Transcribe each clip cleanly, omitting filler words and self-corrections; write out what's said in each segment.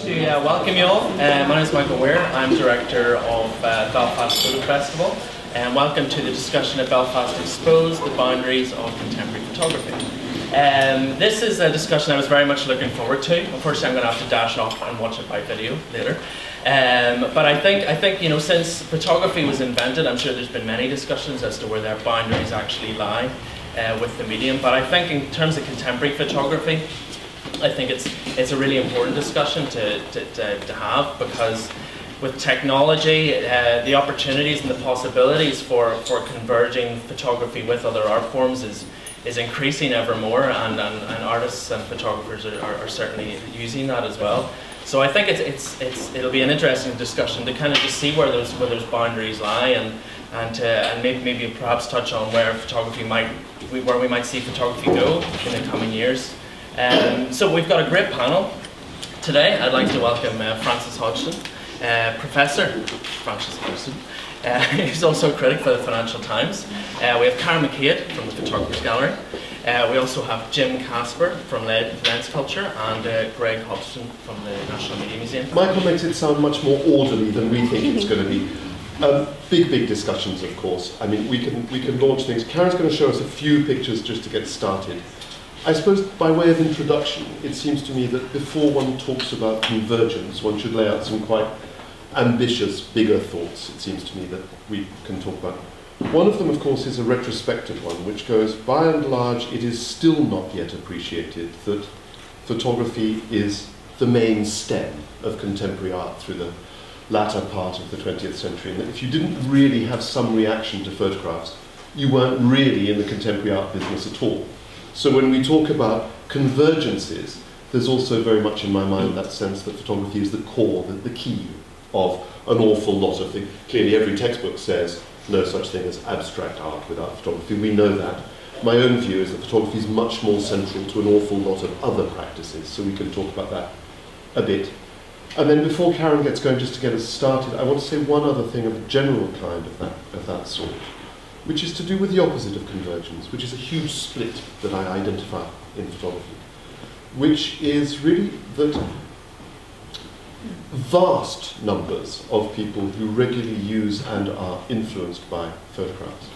to welcome you all. My name is Michael Weir. I'm Director of Belfast Photo Festival, and welcome to the discussion at Belfast Exposed, the boundaries of contemporary photography. This is a discussion I was very much looking forward to. Unfortunately, I'm going to have to dash off and watch it by video later. But I think since photography was invented, I'm sure there's been many discussions as to where their boundaries actually lie with the medium. But I think in terms of contemporary photography, I think it's a really important discussion to have, because with technology, the opportunities and the possibilities for converging photography with other art forms is increasing ever more, and artists and photographers are certainly using that as well. So I think it'll be an interesting discussion to kind of just see where those boundaries lie, and maybe perhaps touch on where we might see photography go in the coming years. So we've got a great panel today. I'd like to welcome Francis Hodgson, Professor Francis Hodgson. He's also a critic for the Financial Times. We have Karen McCabe from the Photographers Gallery. We also have Jim Casper from Lens Culture, and Greg Hobson from the National Media Museum. Michael makes it sound much more orderly than we think it's going to be. Big discussions, of course. I mean, we can launch things. Karen's going to show us a few pictures just to get started. I suppose by way of introduction, it seems to me that before one talks about convergence, one should lay out some quite ambitious, bigger thoughts, it seems to me, that we can talk about. One of them, of course, is a retrospective one, which goes, by and large, it is still not yet appreciated that photography is the main stem of contemporary art through the latter part of the 20th century, and that if you didn't really have some reaction to photographs, you weren't really in the contemporary art business at all. So when we talk about convergences, there's also very much in my mind that sense that photography is the core, the key of an awful lot of things. Clearly every textbook says no such thing as abstract art without photography. We know that. My own view is that photography is much more central to an awful lot of other practices, so we can talk about that a bit. And then before Karen gets going, just to get us started, I want to say one other thing of a general kind of that sort, which is to do with the opposite of convergence, which is a huge split that I identify in photography, which is really that vast numbers of people who regularly use and are influenced by photographs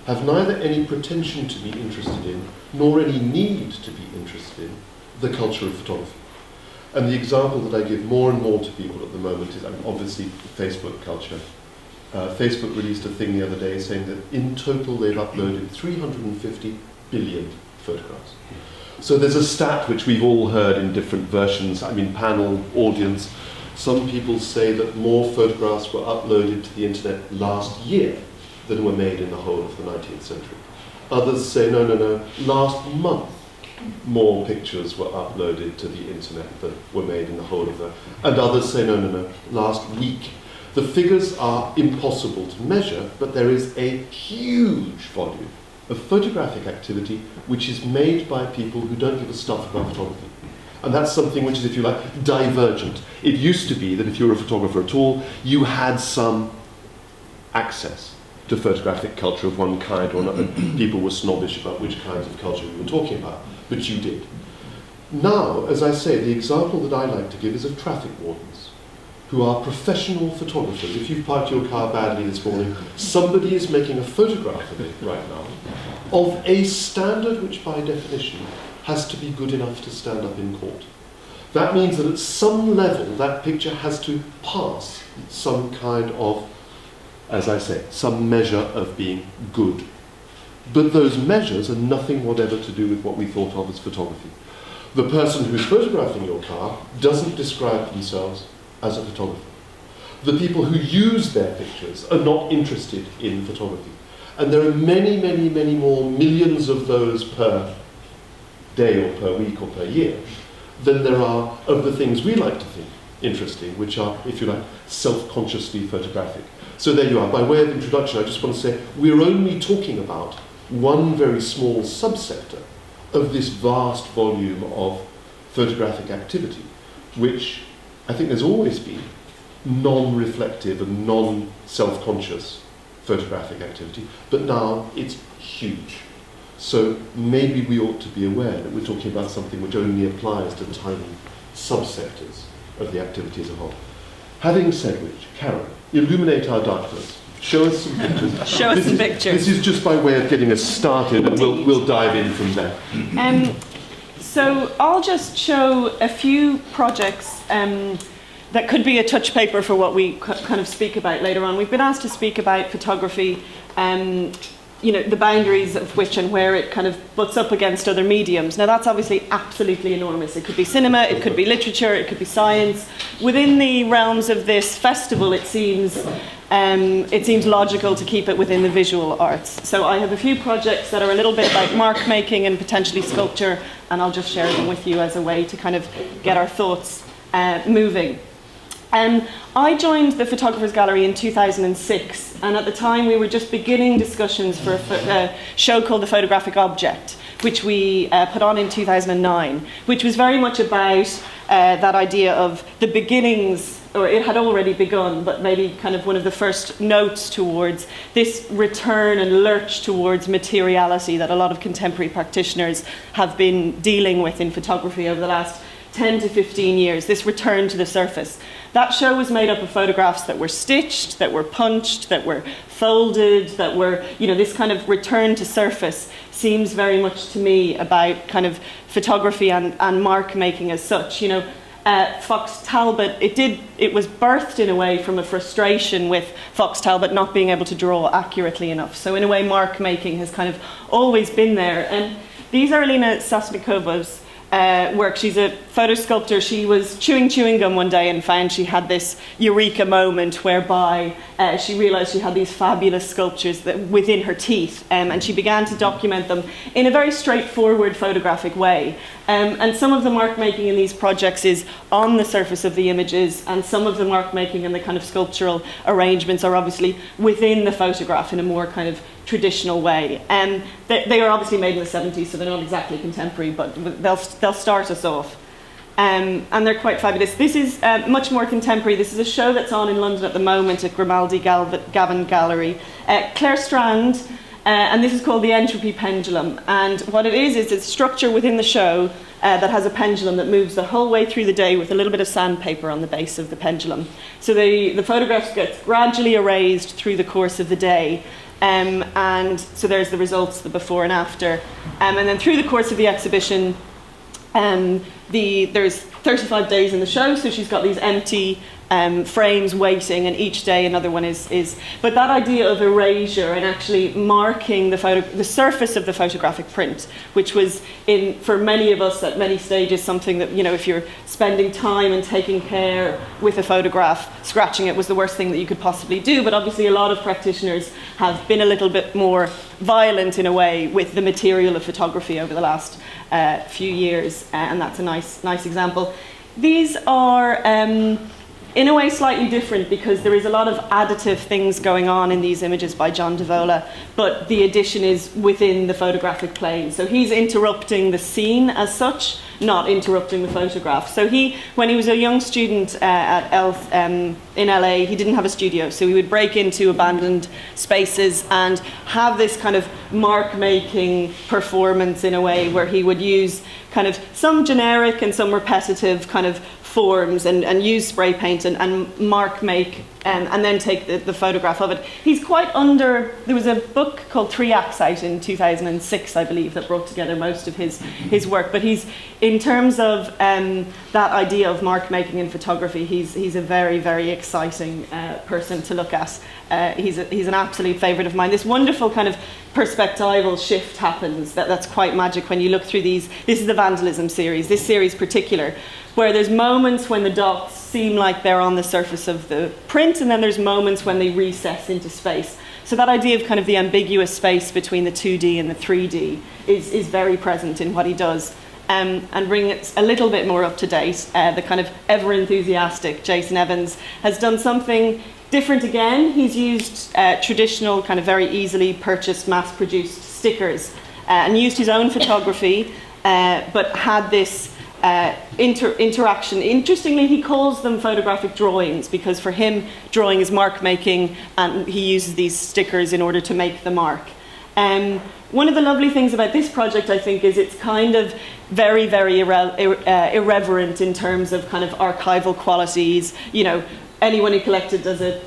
have neither any pretension to be interested in, nor any need to be interested in, the culture of photography. And the example that I give more and more to people at the moment is obviously Facebook culture. Facebook released a thing the other day saying that in total they've uploaded 350 billion photographs. So there's a stat which we've all heard in different versions, panel, audience. Some people say that more photographs were uploaded to the internet last year than were made in the whole of the 19th century. Others say, no, last month more pictures were uploaded to the internet than were made in the whole of the... And others say, no, last week. The figures are impossible to measure, but there is a huge volume of photographic activity which is made by people who don't give a stuff about photography. And that's something which is, if you like, divergent. It used to be that if you were a photographer at all, you had some access to photographic culture of one kind or another. People were snobbish about which kinds of culture we were talking about, but you did. Now, as I say, the example that I like to give is of traffic wardens, who are professional photographers. If you've parked your car badly this morning, somebody is making a photograph of it right now, of a standard which by definition has to be good enough to stand up in court. That means that at some level that picture has to pass some kind of, as I say, some measure of being good. But those measures are nothing whatever to do with what we thought of as photography. The person who's photographing your car doesn't describe themselves as a photographer. The people who use their pictures are not interested in photography. And there are many more millions of those per day or per week or per year than there are of the things we like to think interesting, which are, if you like, self-consciously photographic. So there you are. By way of introduction, I just want to say we're only talking about one very small subsector of this vast volume of photographic activity, which I think there's always been non-reflective and non-self-conscious photographic activity, but now it's huge. So maybe we ought to be aware that we're talking about something which only applies to tiny subsectors of the activity as a whole. Having said which, Karen, illuminate our darkness. Show us some pictures. Show us some pictures. This is just by way of getting us started, and we'll dive in from there. So I'll just show a few projects that could be a touch paper for what we kind of speak about later on. We've been asked to speak about photography, the boundaries of which and where it kind of butts up against other mediums. Now that's obviously absolutely enormous. It could be cinema, it could be literature, it could be science. Within the realms of this festival, it seems logical to keep it within the visual arts. So I have a few projects that are a little bit about mark making and potentially sculpture, and I'll just share them with you as a way to kind of get our thoughts moving. I joined the Photographers Gallery in 2006, and at the time we were just beginning discussions for a show called The Photographic Object, which we put on in 2009, which was very much about that idea of the beginnings, or it had already begun, but maybe kind of one of the first notes towards this return and lurch towards materiality that a lot of contemporary practitioners have been dealing with in photography over the last 10 to 15 years, this return to the surface. That show was made up of photographs that were stitched, that were punched, that were folded, that were, this kind of return to surface seems very much to me about kind of photography and mark making as such. Fox Talbot, it was birthed in a way from a frustration with Fox Talbot not being able to draw accurately enough. So in a way, mark making has kind of always been there. And these are Alina Sosnikova's work. She's a photo sculptor. She was chewing gum one day and found she had this eureka moment whereby she realized she had these fabulous sculptures within her teeth, and she began to document them in a very straightforward photographic way. And some of the mark making in these projects is on the surface of the images, and some of the mark making and the kind of sculptural arrangements are obviously within the photograph in a more kind of traditional way. They are obviously made in the 70s, so they're not exactly contemporary, but they'll start us off. And they're quite fabulous. This is much more contemporary. This is a show that's on in London at the moment at Grimaldi Gavin Gallery. Claire Strand, and this is called the Entropy Pendulum. And what it is it's a structure within the show that has a pendulum that moves the whole way through the day with a little bit of sandpaper on the base of the pendulum. So the photographs get gradually erased through the course of the day. And so there's the results, the before and after. And then through the course of the exhibition, there's 35 days in the show, so she's got these empty frames waiting, and each day another one is. But that idea of erasure and actually marking the surface of the photographic print, which was for many of us at many stages something that, if you're spending time and taking care with a photograph, scratching it was the worst thing that you could possibly do. But obviously a lot of practitioners have been a little bit more violent in a way with the material of photography over the last few years, and that's a nice example. These are in a way slightly different because there is a lot of additive things going on in these images by John Devola, but the addition is within the photographic plane. So he's interrupting the scene as such, not interrupting the photograph. So when he was a young student at ELF in LA, he didn't have a studio, so he would break into abandoned spaces and have this kind of mark-making performance in a way where he would use kind of some generic and some repetitive kind of forms and use spray paint and mark make and then take the photograph of it. He's quite there was a book called 3 Acts out in 2006, I believe, that brought together most of his work, but he's, in terms of that idea of mark making in photography, he's a very, very exciting person to look at. He's an absolute favourite of mine. This wonderful kind of perspectival shift happens that's quite magic when you look through these. This is the Vandalism series, this series particular, where there's moments when the dots seem like they're on the surface of the print, and then there's moments when they recess into space. So that idea of kind of the ambiguous space between the 2D and the 3D is very present in what he does. And bring it a little bit more up to date, the kind of ever enthusiastic Jason Evans has done something different again. He's used traditional, kind of very easily purchased, mass-produced stickers and used his own photography, but had this interaction. Interestingly, he calls them photographic drawings because for him, drawing is mark making, and he uses these stickers in order to make the mark. One of the lovely things about this project, I think, is it's kind of very, very irreverent in terms of kind of archival qualities. You know, anyone who collected as a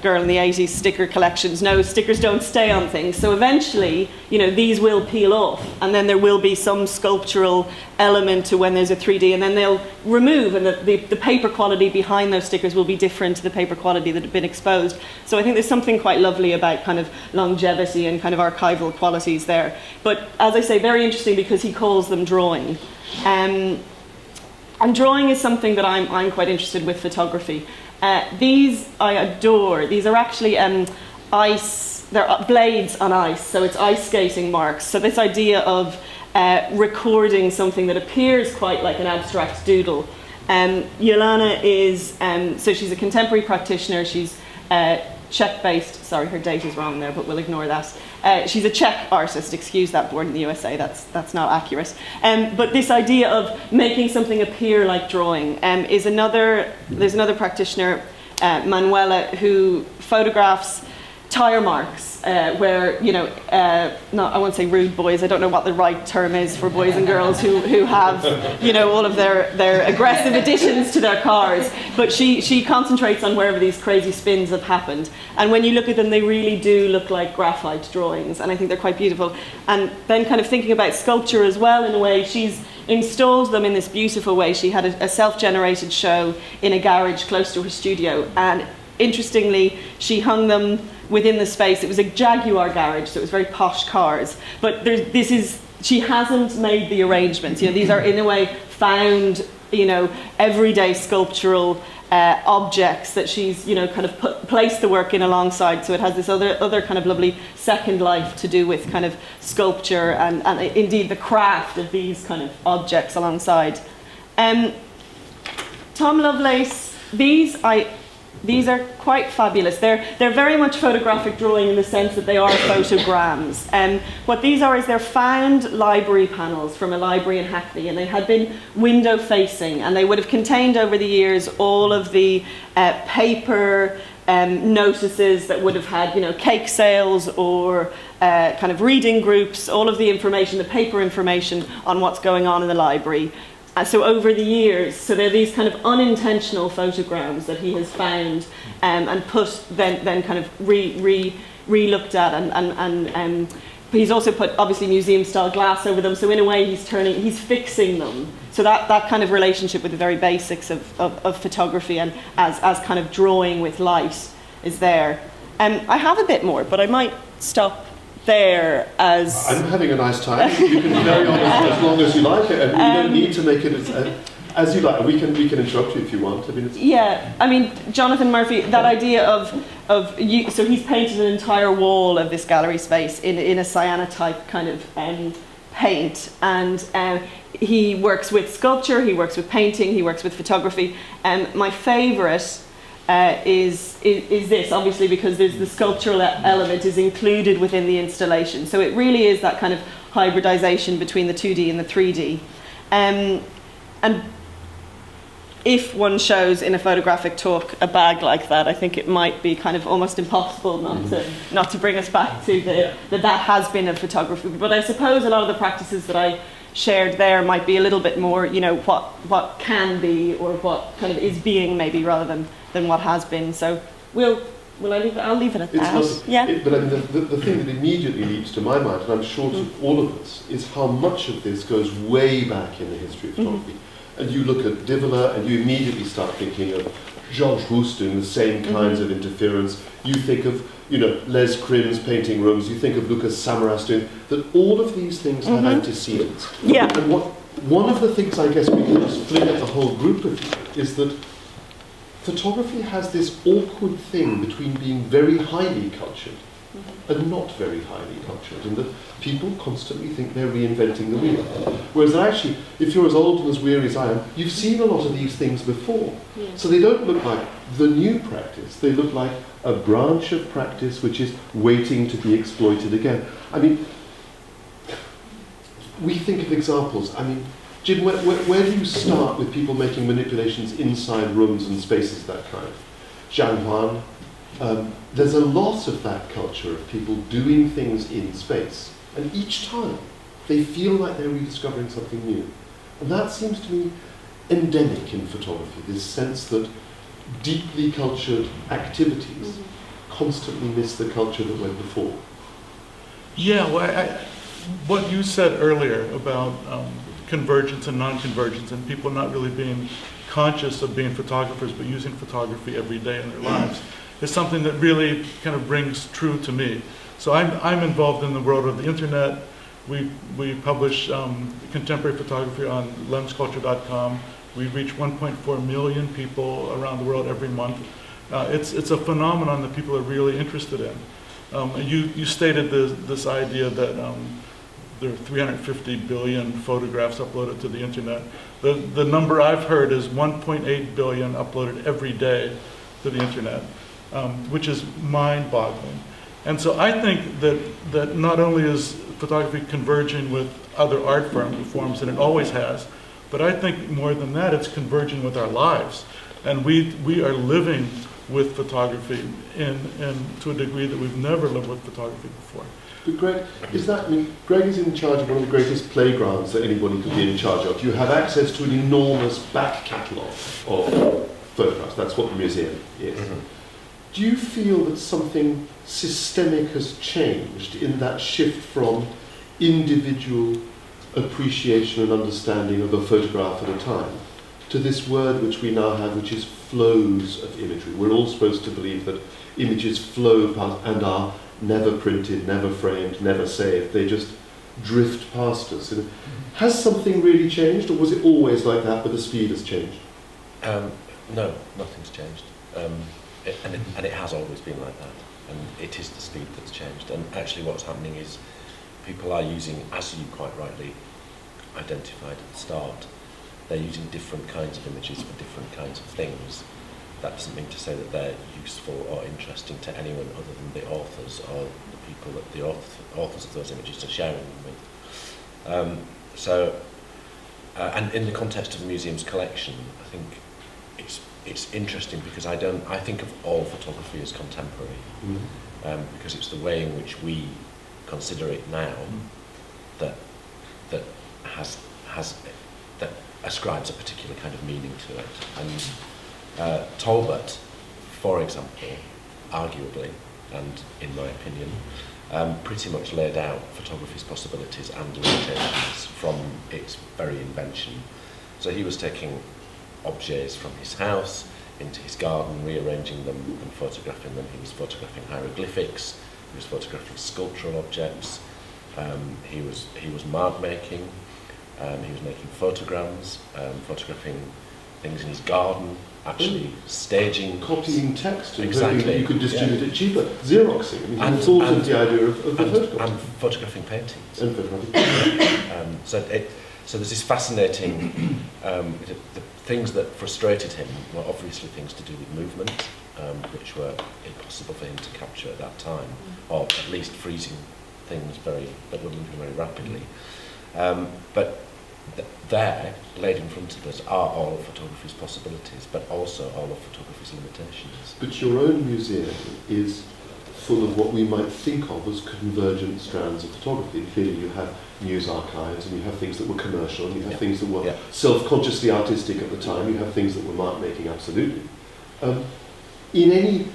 girl in the 80s sticker collections knows stickers don't stay on things. So eventually, these will peel off, and then there will be some sculptural element to when there's a 3D, and then they'll remove, and the paper quality behind those stickers will be different to the paper quality that had been exposed. So I think there's something quite lovely about kind of longevity and kind of archival qualities there. But as I say, very interesting because he calls them drawing. And drawing is something that I'm quite interested with photography. These I adore. These are actually ice, they're blades on ice, so it's ice skating marks. So this idea of recording something that appears quite like an abstract doodle. Jolana is, so she's a contemporary practitioner, she's Czech-based, sorry her date is wrong there, but we'll ignore that. She's a Czech artist, excuse that, born in the USA, that's not accurate. But this idea of making something appear like drawing there's another practitioner, Manuela, who photographs tire marks where, I won't say rude boys, I don't know what the right term is for boys and girls who have, all of their aggressive additions to their cars. But she concentrates on wherever these crazy spins have happened. And when you look at them, they really do look like graphite drawings. And I think they're quite beautiful. And then kind of thinking about sculpture as well, in a way, she's installed them in this beautiful way. She had a self-generated show in a garage close to her studio. And interestingly, she hung them within the space. It was a Jaguar garage, so it was very posh cars. But she hasn't made the arrangements. These are in a way found, everyday sculptural objects that she's, kind of placed the work in alongside. So it has this other kind of lovely second life to do with kind of sculpture and indeed the craft of these kind of objects alongside. Tom Lovelace, these are quite fabulous. They're very much photographic drawing in the sense that they are photograms. What these are is they're found library panels from a library in Hackney, and they had been window facing, and they would have contained over the years all of the paper notices that would have had, cake sales or kind of reading groups, all of the information, the paper information on what's going on in the library. So over the years, so they're these kind of unintentional photograms that he has found and put then kind of re-looked at and he's also put obviously museum style glass over them. So in a way he's fixing them. So that kind of relationship with the very basics of photography and as kind of drawing with light is there. I have a bit more, but I might stop there as... I'm having a nice time. You can carry on as long as you like it, and you don't need to make it as you like. We can interrupt you if you want. Jonathan Murphy, that idea so he's painted an entire wall of this gallery space in a cyanotype kind of paint, and he works with sculpture, he works with painting, he works with photography. My favourite is this, obviously, because there's the sculptural element is included within the installation. So it really is that kind of hybridization between the 2D and the 3D. And if one shows in a photographic talk a bag like that, I think it might be kind of almost impossible not to bring us back to that has been a photography. But I suppose a lot of the practices that I shared there might be a little bit more, what can be or what kind of is being maybe rather than what has been. So I'll leave it at that. But I mean, the thing that immediately leaps to my mind, and I'm sure to all of us, is how much of this goes way back in the history of photography. And you look at Divola and you immediately start thinking of Georges Rousse doing the same kinds of interference. You think of, Les Krim's painting rooms, you think of Lucas Samaras doing, that all of these things have antecedents. Yeah. And one of the things I guess we can just fling at the whole group of you is that photography has this awkward thing between being very highly cultured and not very highly cultured, and that people constantly think they're reinventing the wheel. Whereas actually, if you're as old and as weary as I am, you've seen a lot of these things before. Yeah. So they don't look like the new practice, they look like a branch of practice which is waiting to be exploited again. I mean, we think of examples. I mean, Jim, where do you start with people making manipulations inside rooms and spaces that kind? Zhang Huan, there's a lot of that culture of people doing things in space, and each time they feel like they're rediscovering something new. And that seems to me endemic in photography, this sense that deeply cultured activities constantly miss the culture that went before. Yeah, well, what you said earlier about convergence and non-convergence and people not really being conscious of being photographers but using photography every day in their lives is something that really kind of rings true to me. So I'm involved in the world of the internet. We publish contemporary photography on lensculture.com. We reach 1.4 million people around the world every month. It's a phenomenon that people are really interested in. You stated this idea that there are 350 billion photographs uploaded to the internet. The number I've heard is 1.8 billion uploaded every day to the internet, which is mind-boggling. And so I think that not only is photography converging with other art forms, and it always has, but I think more than that, it's converging with our lives. And we are living with photography to a degree that we've never lived with photography before. But Greg, Greg is in charge of one of the greatest playgrounds that anybody could be in charge of. You have access to an enormous back catalogue of photographs. That's what the museum is. Mm-hmm. Do you feel that something systemic has changed in that shift from individual appreciation and understanding of a photograph at a time to this word which we now have, which is flows of imagery? We're all supposed to believe that images flow past and are never printed, never framed, never saved. They just drift past us. Has something really changed, or was it always like that, but the speed has changed? No, nothing's changed. And it has always been like that. And it is the speed that's changed. And actually what's happening is people are using, as you quite rightly identified at the start, they're using different kinds of images for different kinds of things. That doesn't mean to say that they're useful or interesting to anyone other than the authors or the people that the authors of those images are sharing them with. And in the context of the museum's collection, I think it's interesting because I think of all photography as contemporary, because it's the way in which we consider it now that ascribes a particular kind of meaning to it. And Talbot, for example, arguably, and in my opinion, pretty much laid out photography's possibilities and limitations from its very invention. So he was taking objects from his house into his garden, rearranging them and photographing them. He was photographing hieroglyphics, he was photographing sculptural objects, he was mark making, he was making photograms, photographing things in his garden, actually staging, copying text, and exactly. You could distribute it cheaper. Xeroxing. I mean, he thought of the idea of photographs. And photographing paintings. And photographing. So there's this fascinating, the things that frustrated him were obviously things to do with movement, which were impossible for him to capture at that time, or at least freezing things that were moving very rapidly. But there, laid in front of us, are all of photography's possibilities, but also all of photography's limitations. But your own museum is full of what we might think of as convergent strands of photography. Clearly you have news archives, and you have things that were commercial, and you have things that were self-consciously artistic at the time, you have things that were mark-making, absolutely. In any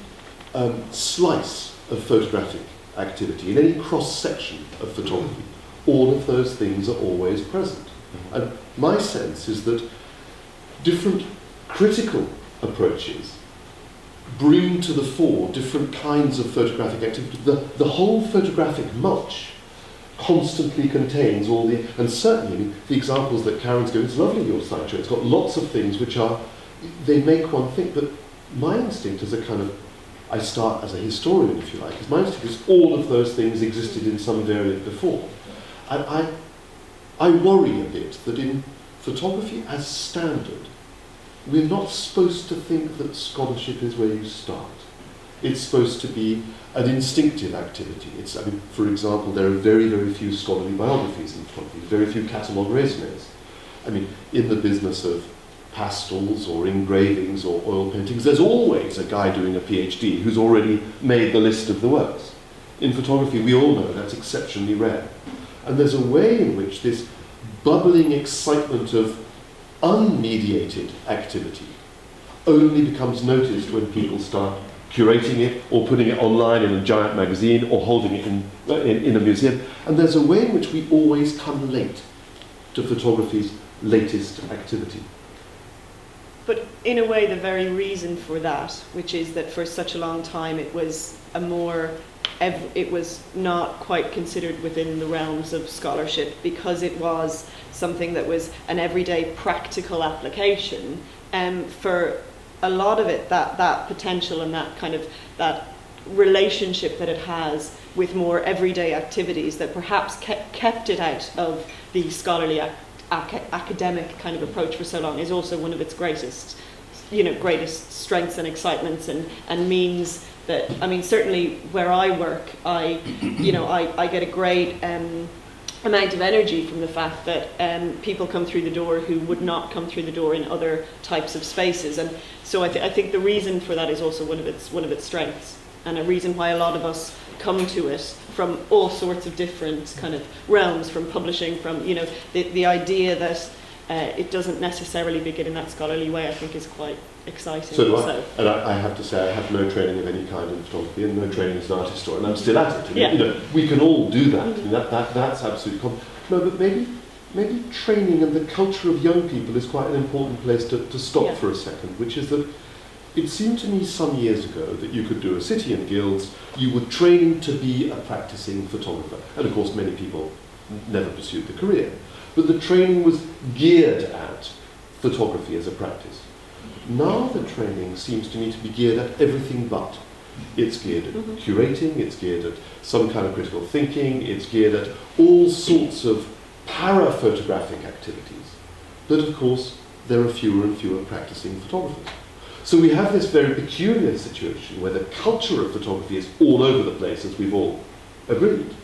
slice of photographic activity, in any cross-section of photography, all of those things are always present. And my sense is that different critical approaches bring to the fore different kinds of photographic activity. The whole photographic mulch constantly contains all the, and certainly the examples that Karen's given, it's lovely, your slideshow, it's got lots of things which are, they make one think, but my instinct as a kind of, I start as a historian if you like, is my instinct is all of those things existed in some variant before. And I worry a bit that in photography as standard, we're not supposed to think that scholarship is where you start. It's supposed to be an instinctive activity. For example, there are very, very few scholarly biographies in photography, very few catalogue resumes. In the business of pastels or engravings or oil paintings, there's always a guy doing a PhD who's already made the list of the works. In photography, we all know that's exceptionally rare. And there's a way in which this bubbling excitement of unmediated activity only becomes noticed when people start curating it or putting it online in a giant magazine or holding it in a museum. And there's a way in which we always come late to photography's latest activity. But in a way, the very reason for that, which is that for such a long time it was it was not quite considered within the realms of scholarship because it was something that was an everyday practical application. For a lot of it, that potential and that kind of that relationship that it has with more everyday activities that perhaps kept it out of the scholarly academic kind of approach for so long is also one of its greatest strengths and excitements and means that, I mean, certainly where I work, I get a great amount of energy from the fact that people come through the door who would not come through the door in other types of spaces, and so I think the reason for that is also one of its strengths, and a reason why a lot of us come to it from all sorts of different kind of realms, from publishing, from the idea that it doesn't necessarily begin in that scholarly way, I think is quite exciting. So do I. And I have to say I have no training of any kind in photography and no training as an art historian, and I'm still at it. And, we can all do that. And that's absolutely common. No, but maybe training and the culture of young people is quite an important place to stop for a second, which is that it seemed to me some years ago that you could do a city and guilds, you were training to be a practicing photographer. And of course many people never pursued the career. But the training was geared at photography as a practice. Now the training seems to me to be geared at everything but. It's geared at curating, it's geared at some kind of critical thinking, it's geared at all sorts of para-photographic activities. But of course, there are fewer and fewer practicing photographers. So we have this very peculiar situation where the culture of photography is all over the place, as we've all agreed,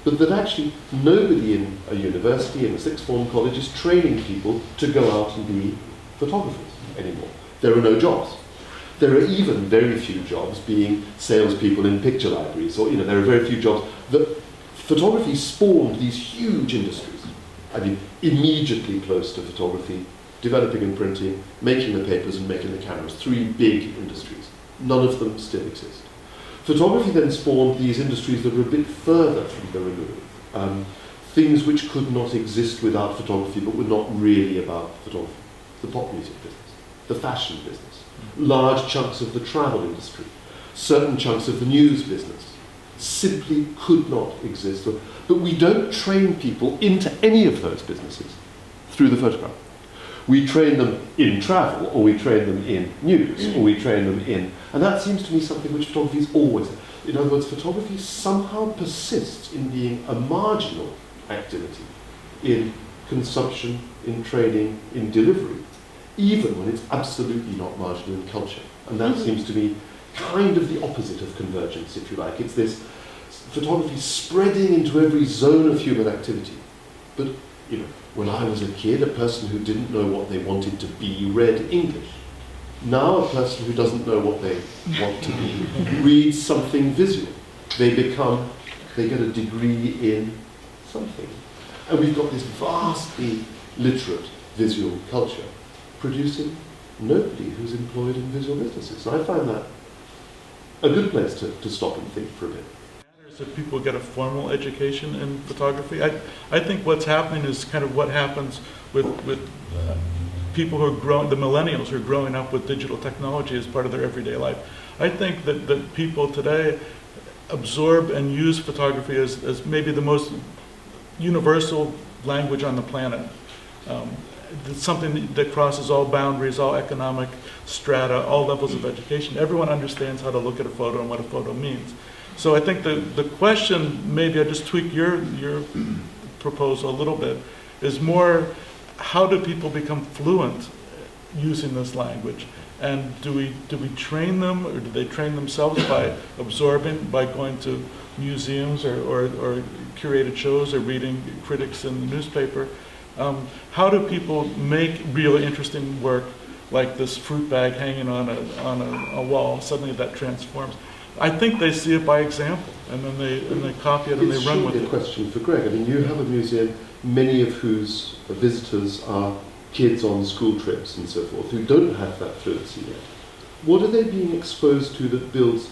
but that actually nobody in a university, in a sixth form college, is training people to go out and be photographers anymore. There are no jobs. There are even very few jobs being salespeople in picture libraries, or there are very few jobs. That photography spawned these huge industries. I mean, immediately close to photography, developing and printing, making the papers and making the cameras. 3 big industries. None of them still exist. Photography then spawned these industries that were a bit further from the remove. Things which could not exist without photography, but were not really about photography. The pop music business, the fashion business, large chunks of the travel industry, certain chunks of the news business simply could not exist. But we don't train people into any of those businesses through the photograph. We train them in travel, or we train them in news, or we train them in... And that seems to me something which photography is always... In other words, photography somehow persists in being a marginal activity in consumption, in training, in delivery, even when it's absolutely not marginal in culture. And that seems to me kind of the opposite of convergence, if you like. It's this photography spreading into every zone of human activity. But, when I was a kid, a person who didn't know what they wanted to be read English. Now a person who doesn't know what they want to be reads something visual. They get a degree in something. And we've got this vastly literate visual culture producing nobody who's employed in visual businesses. And I find that a good place to stop and think for a bit. If people get a formal education in photography, I think what's happening is kind of what happens with people who are growing, the millennials who are growing up with digital technology as part of their everyday life. I think that people today absorb and use photography as maybe the most universal language on the planet. It's something that crosses all boundaries, all economic strata, all levels of education. Everyone understands how to look at a photo and what a photo means. So I think the question, maybe I just tweak your proposal a little bit, is more how do people become fluent using this language? And do we train them, or do they train themselves by absorbing, by going to museums or curated shows or reading critics in the newspaper? How do people make really interesting work like this fruit bag hanging on a wall? Suddenly that transforms. I think they see it by example, and then they copy it and It's they run with surely a it. question for Greg. I mean, you have a museum, many of whose visitors are kids on school trips and so forth, who don't have that fluency yet. What are they being exposed to that builds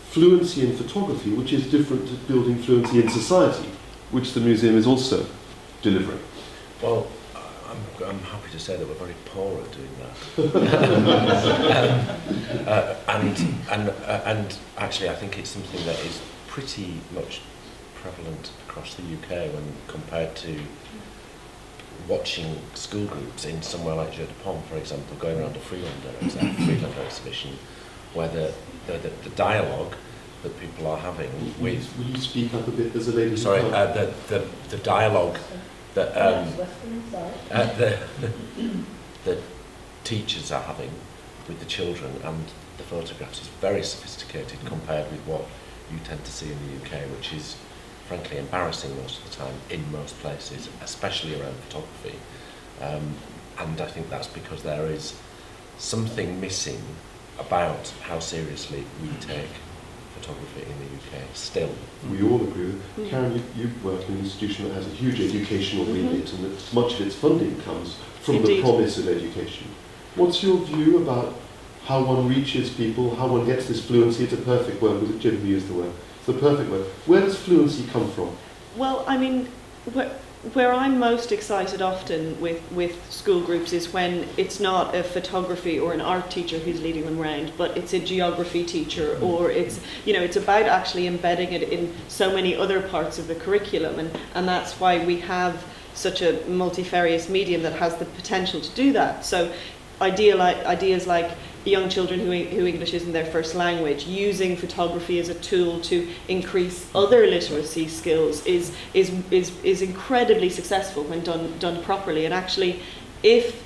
fluency in photography, which is different to building fluency in society, which the museum is also delivering? Well, I'm happy to say that we're very poor at doing that. And actually, I think it's something that is pretty much prevalent across the UK when compared to watching school groups in somewhere like Jeu de Paume, for example, going around a Freelander exhibition, where the dialogue that people are having with... Will you speak up a bit? There's a lady... Sorry, the dialogue that the teachers are having with the children and the photographs is very sophisticated compared with what you tend to see in the UK, which is frankly embarrassing most of the time in most places, especially around photography. And I think that's because there is something missing about how seriously we take photography in the UK still. We all agree with Karen, you work in an institution that has a huge educational remit, and that much of its funding comes from Indeed. the promise of education. What's your view about how one reaches people, how one gets this fluency? It's a perfect word, was it Jim who used the word? It's the perfect word. Where does fluency come from? Well, I mean, where I'm most excited often with school groups is when it's not a photography or an art teacher who's leading them around, but it's a geography teacher, or it's about actually embedding it in so many other parts of the curriculum, and that's why we have such a multifarious medium that has the potential to do that. So ideas like young children who English isn't their first language, using photography as a tool to increase other literacy skills is incredibly successful when done properly. And actually, if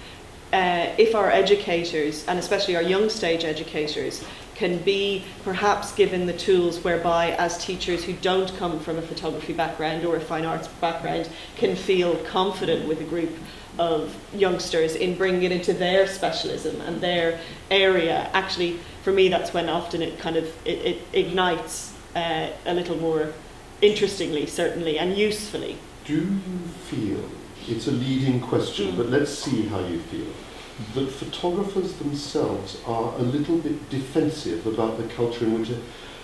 our educators, and especially our young stage educators, can be perhaps given the tools whereby, as teachers who don't come from a photography background or a fine arts background, can feel confident with a group of youngsters in bringing it into their specialism and their area. Actually, for me, that's when often it ignites a little more interestingly, certainly, and usefully. Do you feel, it's a leading question, but let's see how you feel, that photographers themselves are a little bit defensive about the culture in which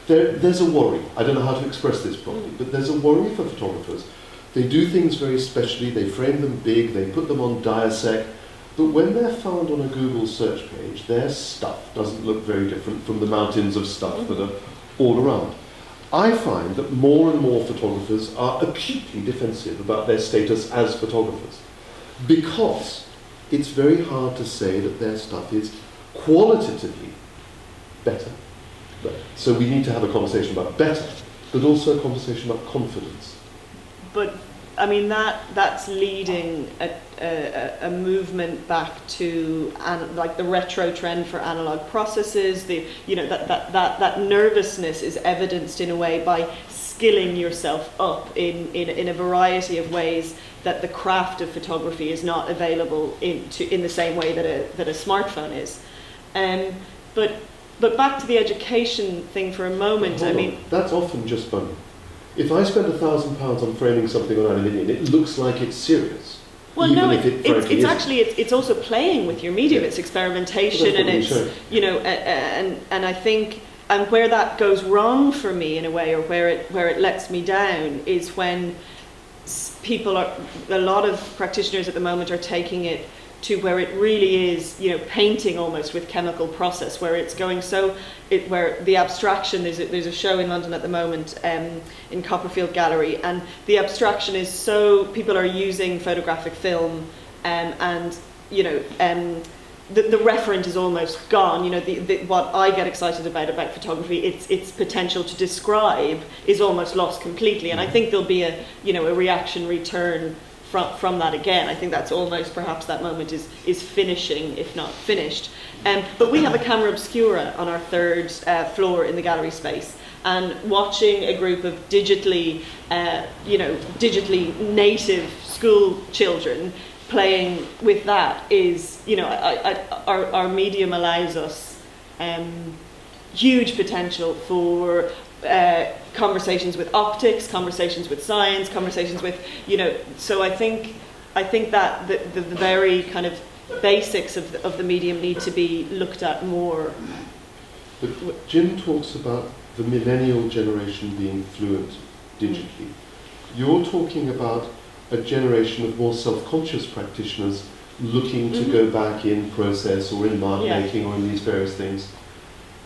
there's a worry. I don't know how to express this properly, but there's a worry for photographers. They do things very specially, they frame them big, they put them on Diasec, but when they're found on a Google search page, their stuff doesn't look very different from the mountains of stuff that are all around. I find that more and more photographers are acutely defensive about their status as photographers, because it's very hard to say that their stuff is qualitatively better. So we need to have a conversation about better, but also a conversation about confidence. But I mean that's leading a movement back to like the retro trend for analog processes. That nervousness is evidenced in a way by skilling yourself up in a variety of ways that the craft of photography is not available in the same way that a smartphone is. But back to the education thing for a moment. Hold on. That's often just funny. If I spend £1,000 on framing something on aluminium, it looks like it's serious. Well, even no, if it frankly it's isn't. actually it's also playing with your medium. Yeah. It's experimentation, Well, and that's what it's we and I think where that goes wrong for me in a way, or where it lets me down, is when a lot of practitioners at the moment are taking it to where it really is, painting almost with chemical process, where it's going where the abstraction, there's a show in London at the moment in Copperfield Gallery, and the abstraction is so, people are using photographic film and the referent is almost gone. What I get excited about photography, its potential to describe is almost lost completely, and I think there'll be a reaction return from that again. I think that's almost, perhaps that moment is finishing, if not finished. But we have a camera obscura on our third floor in the gallery space, and watching a group of digitally native school children playing with that is, you know, our medium allows us huge potential for conversations with optics, conversations with science, conversations with, you know, so I think that the very kind of basics of the medium need to be looked at more. But Jim talks about the millennial generation being fluent digitally. You're talking about a generation of more self-conscious practitioners looking to go back in process or in mark making or in these various things.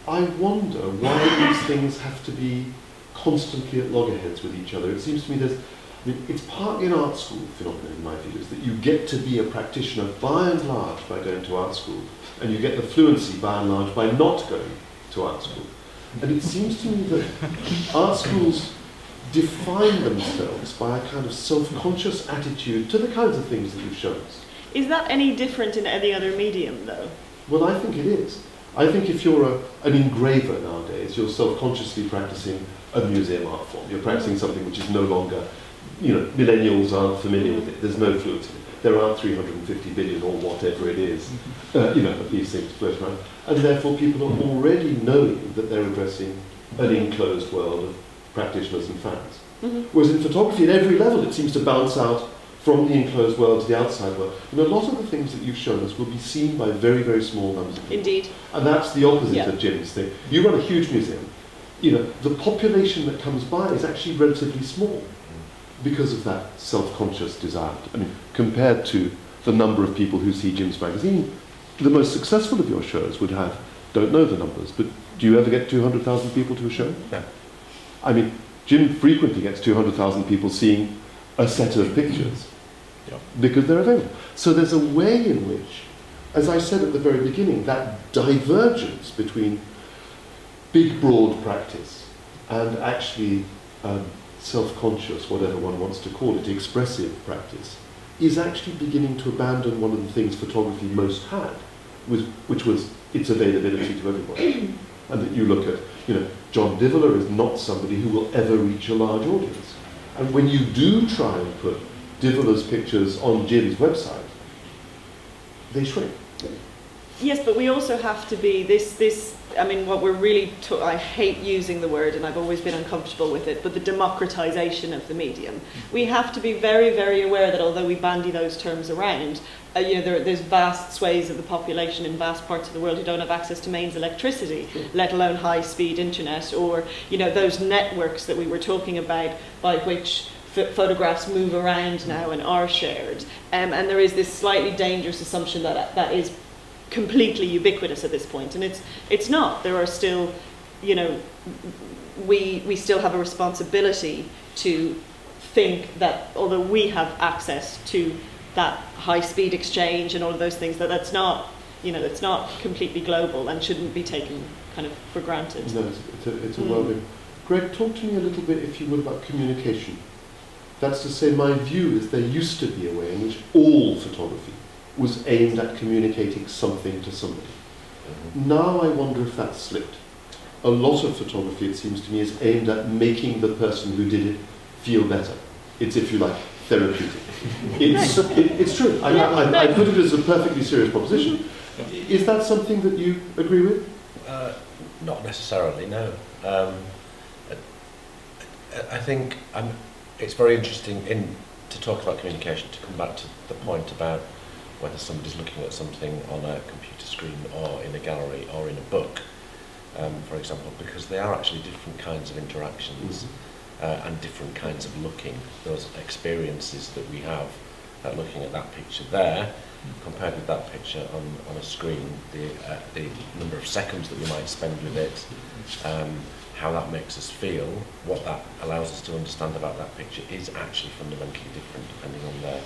I wonder why these things have to be constantly at loggerheads with each other. It seems to me it's partly an art school phenomenon in my view, is that you get to be a practitioner by and large by going to art school, and you get the fluency by and large by not going to art school. And it seems to me that art schools define themselves by a kind of self-conscious attitude to the kinds of things that you've shown us. Is that any different in any other medium, though? Well, I think it is. I think if you're an engraver nowadays, you're self-consciously practicing a museum art form. You're practicing something which is no longer, you know, millennials aren't familiar with it. There's no fluency. There aren't 350 billion or whatever it is, you know, of these things floating around. And therefore people are already knowing that they're addressing an enclosed world of practitioners and fans. Whereas in photography, at every level, it seems to bounce out from the enclosed world to the outside world. And a lot of the things that you've shown us will be seen by very, very small numbers of people. Indeed. And that's the opposite of Jim's thing. You run a huge museum. You know, the population that comes by is actually relatively small because of that self-conscious desire. I mean, compared to the number of people who see Jim's magazine, the most successful of your shows would have, don't know the numbers, but do you ever get 200,000 people to a show? No. I mean, Jim frequently gets 200,000 people seeing a set of pictures because they're available. So there's a way in which, as I said at the very beginning, that divergence between big, broad practice and actually self-conscious, whatever one wants to call it, expressive practice, is actually beginning to abandon one of the things photography most had, which was its availability to everybody. And that you look at, you know, John Diveler is not somebody who will ever reach a large audience. And when you do try and put Diveler's pictures on Jim's website, they shrink. Yes, but we also have to be this. I mean, what we're really, I hate using the word and I've always been uncomfortable with it, but the democratization of the medium. We have to be very, very aware that although we bandy those terms around, you know, there's vast swathes of the population in vast parts of the world who don't have access to mains electricity, let alone high-speed internet, or, you know, those networks that we were talking about by which photographs move around now and are shared. And there is this slightly dangerous assumption that is completely ubiquitous at this point, and it's not. There are still, you know, we still have a responsibility to think that although we have access to that high-speed exchange and all of those things, that's not, you know, it's not completely global and shouldn't be taken kind of for granted. No, it's a well-being. Greg, talk to me a little bit, if you would, about communication. That's to say, my view is there used to be a way in which all photography was aimed at communicating something to somebody. Now I wonder if that's slipped. A lot of photography, it seems to me, is aimed at making the person who did it feel better. It's, if you like, therapeutic. It's true. I put it as a perfectly serious proposition. Is that something that you agree with? Not necessarily, no. I think it's very interesting to talk about communication, to come back to the point about whether somebody's looking at something on a computer screen or in a gallery or in a book, for example, because they are actually different kinds of interactions and different kinds of looking. Those experiences that we have looking at that picture there, compared with that picture on a screen, the number of seconds that we might spend with it, how that makes us feel, what that allows us to understand about that picture is actually fundamentally different depending on the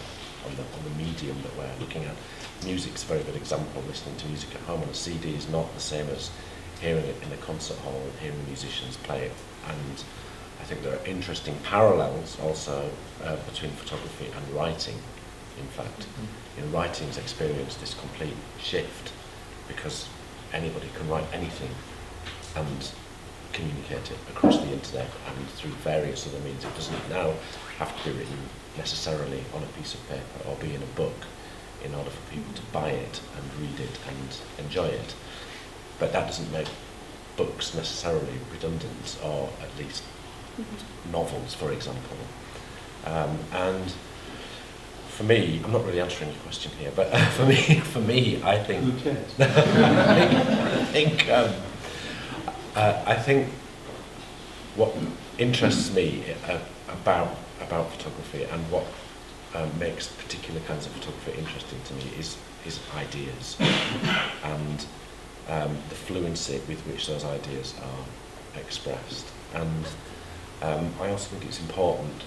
medium that we're looking at. Music's a very good example. Listening to music at home on a CD is not the same as hearing it in a concert hall and hearing musicians play it. And I think there are interesting parallels also between photography and writing. In fact, writing's experienced this complete shift because anybody can write anything and communicate it across the internet and through various other means. It doesn't now have to be written necessarily on a piece of paper or be in a book. in order for people to buy it and read it and enjoy it. But that doesn't make books necessarily redundant, or at least novels, for example. And for me, I'm not really answering your question here, but for me, I think. Who cares? I think what interests me about photography and what makes particular kinds of photography interesting to me is ideas and the fluency with which those ideas are expressed. And I also think it's important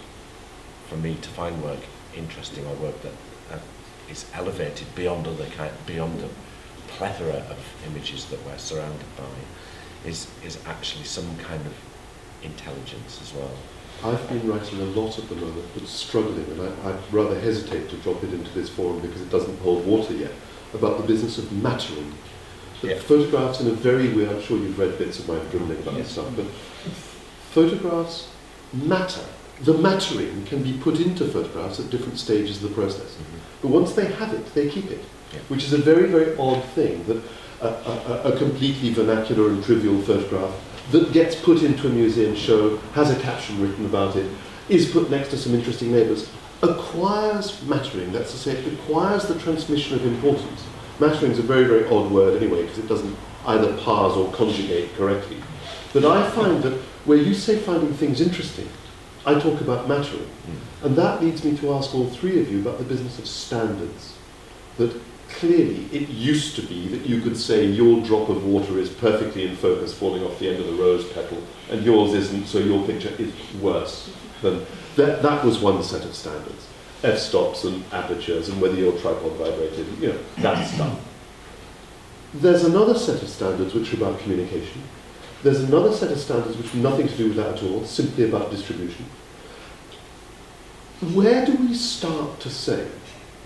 for me to find work interesting, or work that is elevated beyond beyond the plethora of images that we're surrounded by, is actually some kind of intelligence as well. I've been writing a lot at the moment, but struggling, and I rather hesitate to drop it into this forum because it doesn't hold water yet, about the business of mattering. Yeah. Photographs in a very weird, I'm sure you've read bits of my dribbling about this stuff, but photographs matter. The mattering can be put into photographs at different stages of the process. Mm-hmm. But once they have it, they keep it, Yeah. which is a very, very odd thing, that a completely vernacular and trivial photograph that gets put into a museum show, has a caption written about it, is put next to some interesting neighbours, acquires mattering. That's to say, it acquires the transmission of importance. Mattering is a very, very odd word anyway, because it doesn't either parse or conjugate correctly. But I find that where you say finding things interesting, I talk about mattering. And that leads me to ask all three of you about the business of standards. That clearly it used to be that you could say your drop of water is perfectly in focus falling off the end of the rose petal, and yours isn't, so your picture is worse than that. That was one set of standards. F-stops and apertures and whether your tripod vibrated, that stuff. There's another set of standards which are about communication. There's another set of standards which have nothing to do with that at all, simply about distribution. Where do we start to say,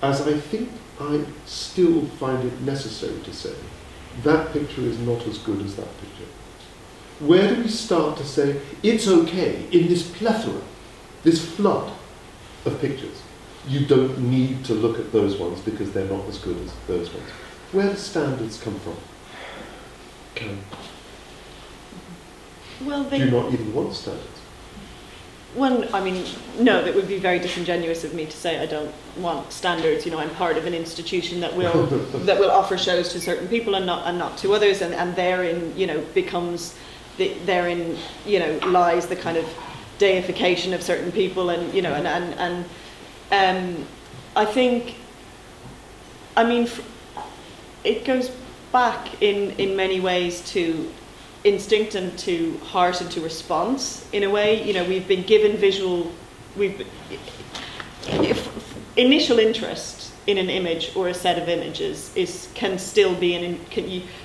as I think I still find it necessary to say, that picture is not as good as that picture? Where do we start to say, it's okay, in this plethora, this flood of pictures, you don't need to look at those ones because they're not as good as those ones? Where do standards come from? Karen? Well, Do you not even want standards? Well, I mean, no, that would be very disingenuous of me to say I don't want standards. I'm part of an institution that will offer shows to certain people and not to others, and therein, lies the kind of deification of certain people, and I think, it goes back in many ways to instinct and to heart and to response in a way. We've been given initial interest in an image or a set of images can still be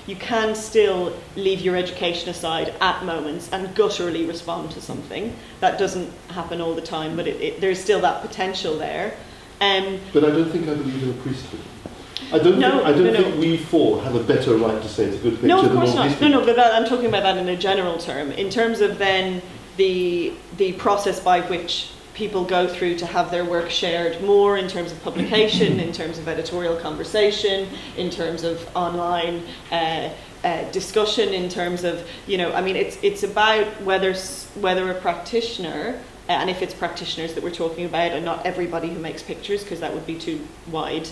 you can still leave your education aside at moments and gutturally respond to something. That doesn't happen all the time, but there's still that potential there. But I don't think I believe in a priesthood. I don't think we four have a better right to say it's a good picture than all of course these not. people. But I'm talking about that in a general term. In terms of then the process by which people go through to have their work shared more in terms of publication, in terms of editorial conversation, in terms of online discussion, in terms of, it's about whether a practitioner, and if it's practitioners that we're talking about and not everybody who makes pictures, because that would be too wide,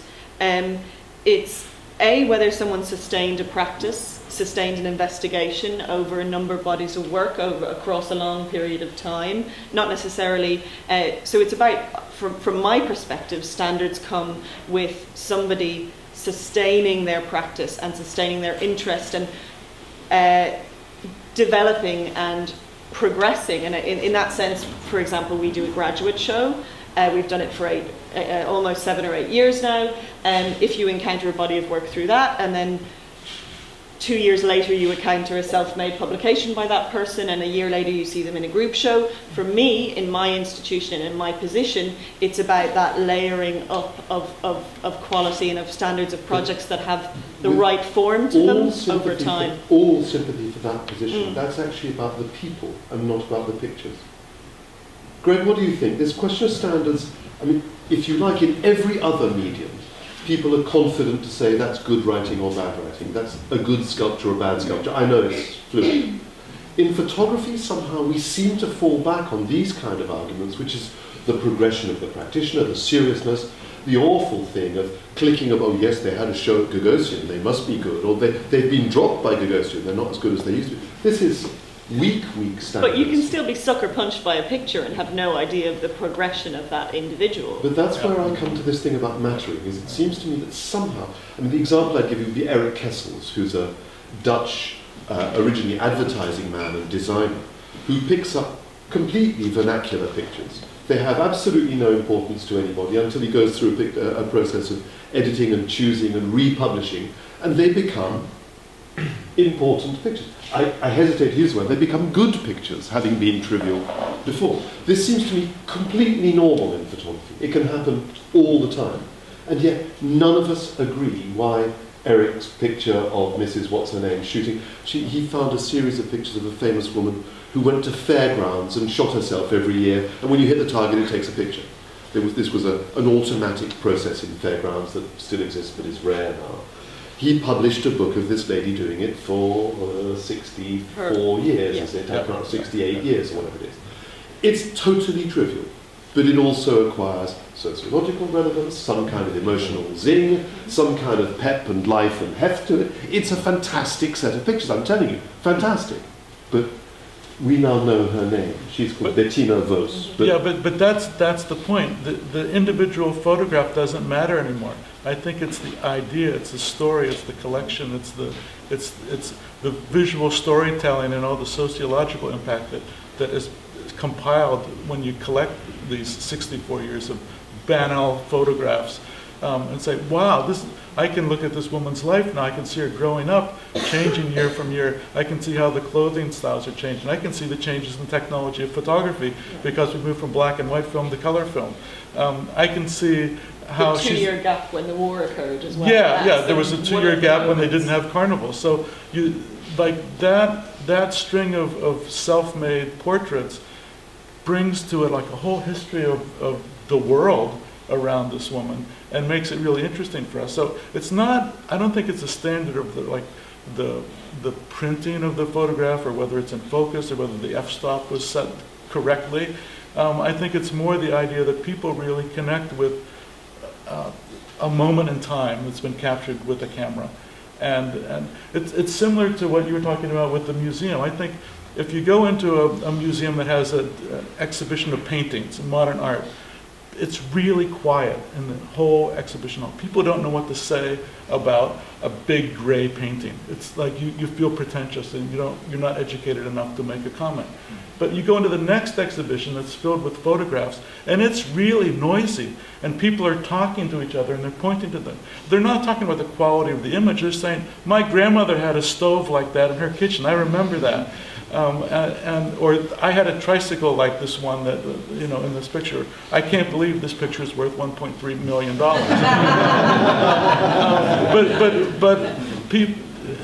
it's whether someone sustained a practice, sustained an investigation over a number of bodies of work across a long period of time, not necessarily. So it's about, from my perspective, standards come with somebody sustaining their practice and sustaining their interest and developing and progressing. And in that sense, for example, we do a graduate show. We've done it for almost 7 or 8 years now. If you encounter a body of work through that, and then 2 years later you encounter a self-made publication by that person, and a year later you see them in a group show. For me, in my institution and in my position, it's about that layering up of quality and of standards of projects that have the right form to them over time. All sympathy for that position. That's actually about the people and not about the pictures. Greg, what do you think? This question of standards, if you like, in every other medium, people are confident to say that's good writing or bad writing, that's a good sculpture or bad sculpture. I know it's fluid. In photography, somehow we seem to fall back on these kind of arguments, which is the progression of the practitioner, the seriousness, the awful thing of clicking of, oh yes, they had a show at Gagosian, they must be good, or they've been dropped by Gagosian, they're not as good as they used to be. This is weak standards. But you can still be sucker punched by a picture and have no idea of the progression of that individual. But that's where I come to this thing about mattering, is it seems to me that somehow, I mean, the example I'd give you would be Eric Kessels, who's a Dutch, originally advertising man and designer, who picks up completely vernacular pictures. They have absolutely no importance to anybody until he goes through a process of editing and choosing and republishing, and they become important pictures. I hesitate to use the word, they become good pictures, having been trivial before. This seems to me completely normal in photography. It can happen all the time. And yet, none of us agree why Eric's picture of Mrs. What's-Her-Name shooting, he found a series of pictures of a famous woman who went to fairgrounds and shot herself every year, and when you hit the target, it takes a picture. This was an automatic process in fairgrounds that still exists, but is rare now. He published a book of this lady doing it for 64 years, Yeah. is it? I can't, 68 years or whatever it is. It's totally trivial, but it also acquires sociological relevance, some kind of emotional zing, some kind of pep and life and heft to it. It's a fantastic set of pictures, I'm telling you, fantastic. But we now know her name. She's called Bettina Vos. But that's the point. The individual photograph doesn't matter anymore. I think it's the idea, it's the story, it's the collection, it's the visual storytelling and all the sociological impact that is compiled when you collect these 64 years of banal photographs and say, wow, I can look at this woman's life now. I can see her growing up, changing year from year. I can see how the clothing styles are changing. I can see the changes in technology of photography because we moved from black and white film to color film. I can see how the 2-year gap when the war occurred as well. Yeah, there was a 2-year gap when they didn't have carnivals. So you like that string of self-made portraits brings to it like a whole history of the world around this woman and makes it really interesting for us. So it's not, I don't think it's a standard of the printing of the photograph or whether it's in focus or whether the f-stop was set correctly. I think it's more the idea that people really connect with a moment in time that's been captured with a camera. And it's similar to what you were talking about with the museum. I think if you go into a museum that has an exhibition of paintings and modern art, it's really quiet in the whole exhibition hall. People don't know what to say about a big gray painting. It's like you feel pretentious and you're not educated enough to make a comment. But you go into the next exhibition that's filled with photographs and it's really noisy and people are talking to each other and they're pointing to them. They're not talking about the quality of the image. They're saying, my grandmother had a stove like that in her kitchen. I remember that. Or I had a tricycle like this one that, in this picture. I can't believe this picture is worth $1.3 million. But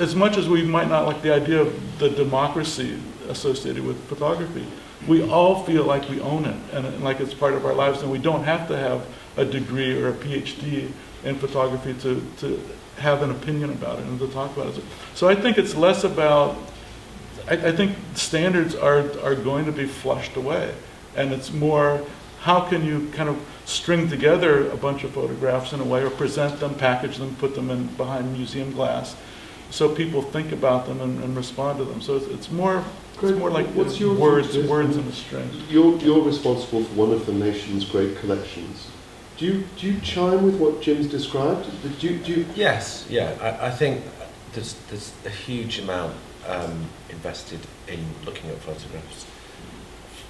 as much as we might not like the idea of the democracy associated with photography, we all feel like we own it and like it's part of our lives, and we don't have to have a degree or a PhD in photography to have an opinion about it and to talk about it. So I think it's less about, I think standards are going to be flushed away, and it's more how can you kind of string together a bunch of photographs in a way or present them, package them, put them in behind museum glass so people think about them and respond to them. So it's more like what's your words in a string. You're responsible for one of the nation's great collections. Do you chime with what Jim's described? Yes, yeah. I think there's a huge amount invested in looking at photographs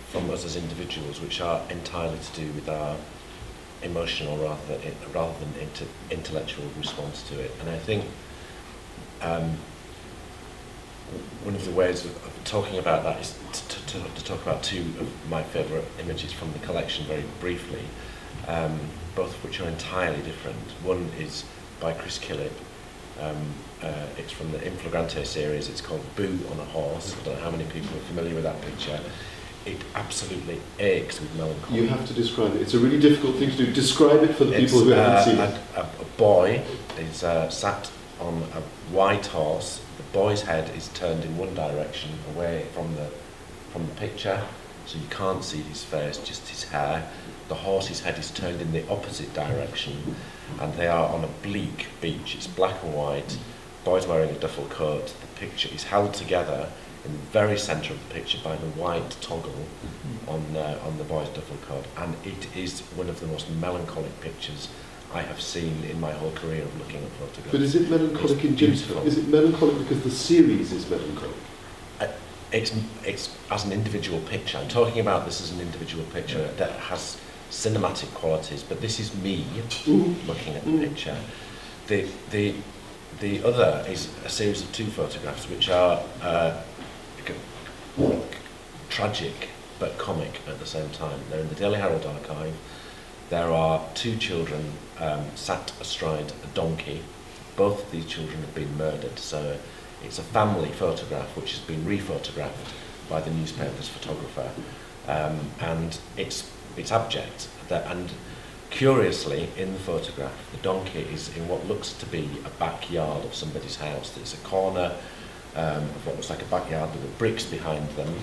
from us as individuals, which are entirely to do with our emotional rather than intellectual response to it. And I think one of the ways of talking about that is to talk about two of my favourite images from the collection very briefly, both of which are entirely different. One is by Chris Killip. It's from the In Flagrante series. It's called Boo on a Horse. I don't know how many people are familiar with that picture. it absolutely aches with melancholy. You have to describe it. It's a really difficult thing to do. Describe it for the people who haven't seen it. A boy is sat on a white horse. The boy's head is turned in one direction, away from the picture, so you can't see his face, just his hair. The horse's head is turned in the opposite direction, and they are on a bleak beach. It's black and white. Boy's wearing a duffel coat. The picture is held together in the very centre of the picture by the white toggle on the boy's duffel coat, and it is one of the most melancholic pictures I have seen in my whole career of looking at photographs. But is it melancholic in beautiful. Is it melancholic because the series is melancholic? It's as an individual picture. I'm talking about this as an individual picture that has cinematic qualities, but this is me looking at the picture. The other is a series of 2 photographs which are tragic but comic at the same time. They're in the Daily Herald archive. There are 2 children sat astride a donkey. Both of these children have been murdered, so it's a family photograph which has been rephotographed by the newspaper's photographer, and it's abject. And curiously, in the photograph, the donkey is in what looks to be a backyard of somebody's house. There's a corner of what looks like a backyard with the bricks behind them,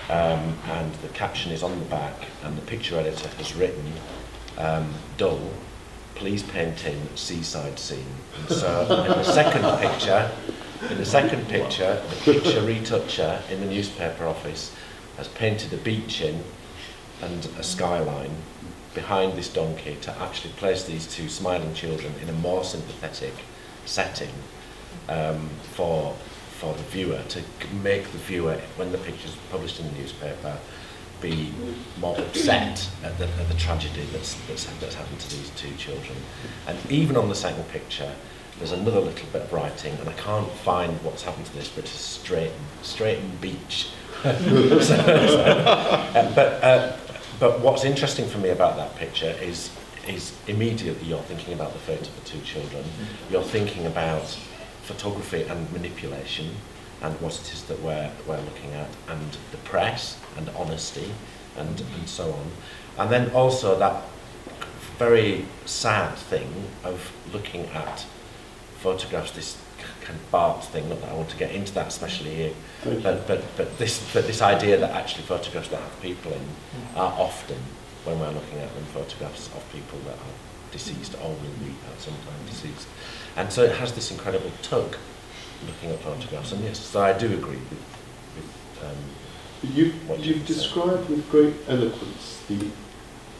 and the caption is on the back, and the picture editor has written, dull, please paint in seaside scene. And so in the second picture, the picture retoucher in the newspaper office has painted a beach in and a skyline behind this donkey to actually place these 2 smiling children in a more sympathetic setting for the viewer, to make the viewer, when the picture's published in the newspaper, be more upset at the tragedy that's happened to these 2 children. And even on the second picture, there's another little bit of writing, and I can't find what's happened to this, but it's straighten beach. But what's interesting for me about that picture is immediately you're thinking about the fate of the 2 children. You're thinking about photography and manipulation, and what it is that we're looking at, and the press and honesty, and so on. And then also that very sad thing of looking at photographs, this kind of Barthes thing. Not that I want to get into that, especially here, but this idea that actually photographs that have people in are often, when we're looking at them, photographs of people that are deceased or will be at some time deceased. And so it has this incredible tug looking at photographs. And yes, so I do agree with what You've described with great eloquence the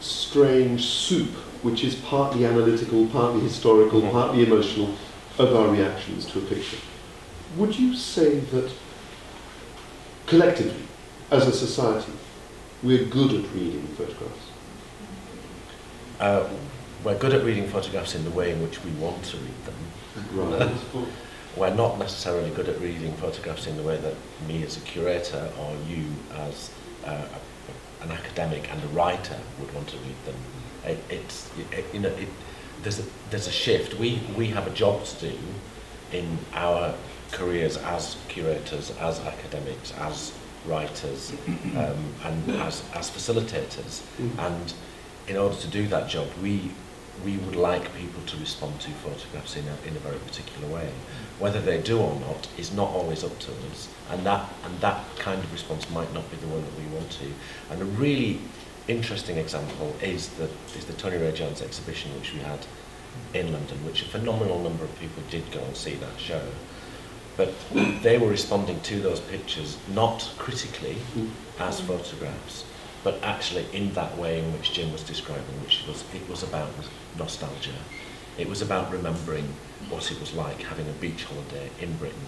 strange soup, which is partly analytical, partly historical, partly emotional, of our reactions to a picture. Would you say that collectively, as a society, we're good at reading photographs? We're good at reading photographs in the way in which we want to read them. Right. We're not necessarily good at reading photographs in the way that me as a curator or you as an academic and a writer would want to read them. There's a shift. We have a job to do in our careers as curators, as academics, as writers, and as facilitators. And in order to do that job, we would like people to respond to photographs in a very particular way. Whether they do or not is not always up to us, and that kind of response might not be the one that we want to. And a really interesting example is the Tony Ray Jones exhibition, which we had in London, which a phenomenal number of people did go and see that show. But they were responding to those pictures not critically as photographs, but actually in that way in which Jim was describing, it was about nostalgia. It was about remembering what it was like having a beach holiday in Britain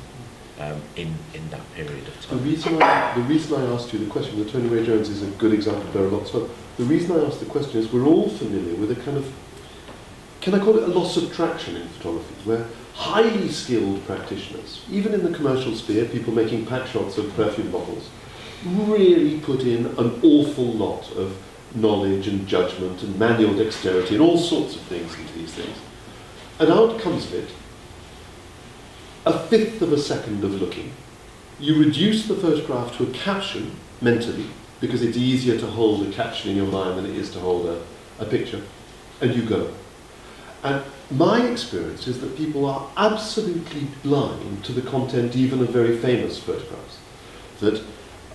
in that period of time. The reason I asked you the question, the Tony Ray Jones is a good example, there are lots of. The reason I asked the question is we're all familiar with a kind of, can I call it a loss of traction in photography, where highly skilled practitioners, even in the commercial sphere, people making pack shots of perfume bottles, really put in an awful lot of knowledge and judgment and manual dexterity and all sorts of things into these things. And out comes of it, a fifth of a second of looking. You reduce the photograph to a caption, mentally, because it's easier to hold a caption in your mind than it is to hold a picture, and you go. And my experience is that people are absolutely blind to the content even of very famous photographs. That,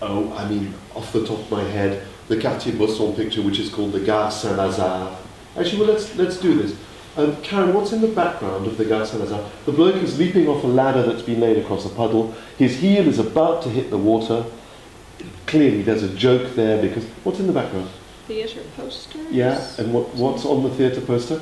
off the top of my head, the Cartier-Bresson picture, which is called the Gare Saint-Lazare. Actually, well, let's do this. Karen, what's in the background of the Gare Saint-Lazare? The bloke is leaping off a ladder that's been laid across a puddle. His heel is about to hit the water. Clearly, there's a joke there because what's in the background? Theatre posters. Yeah, and what's on the theatre poster?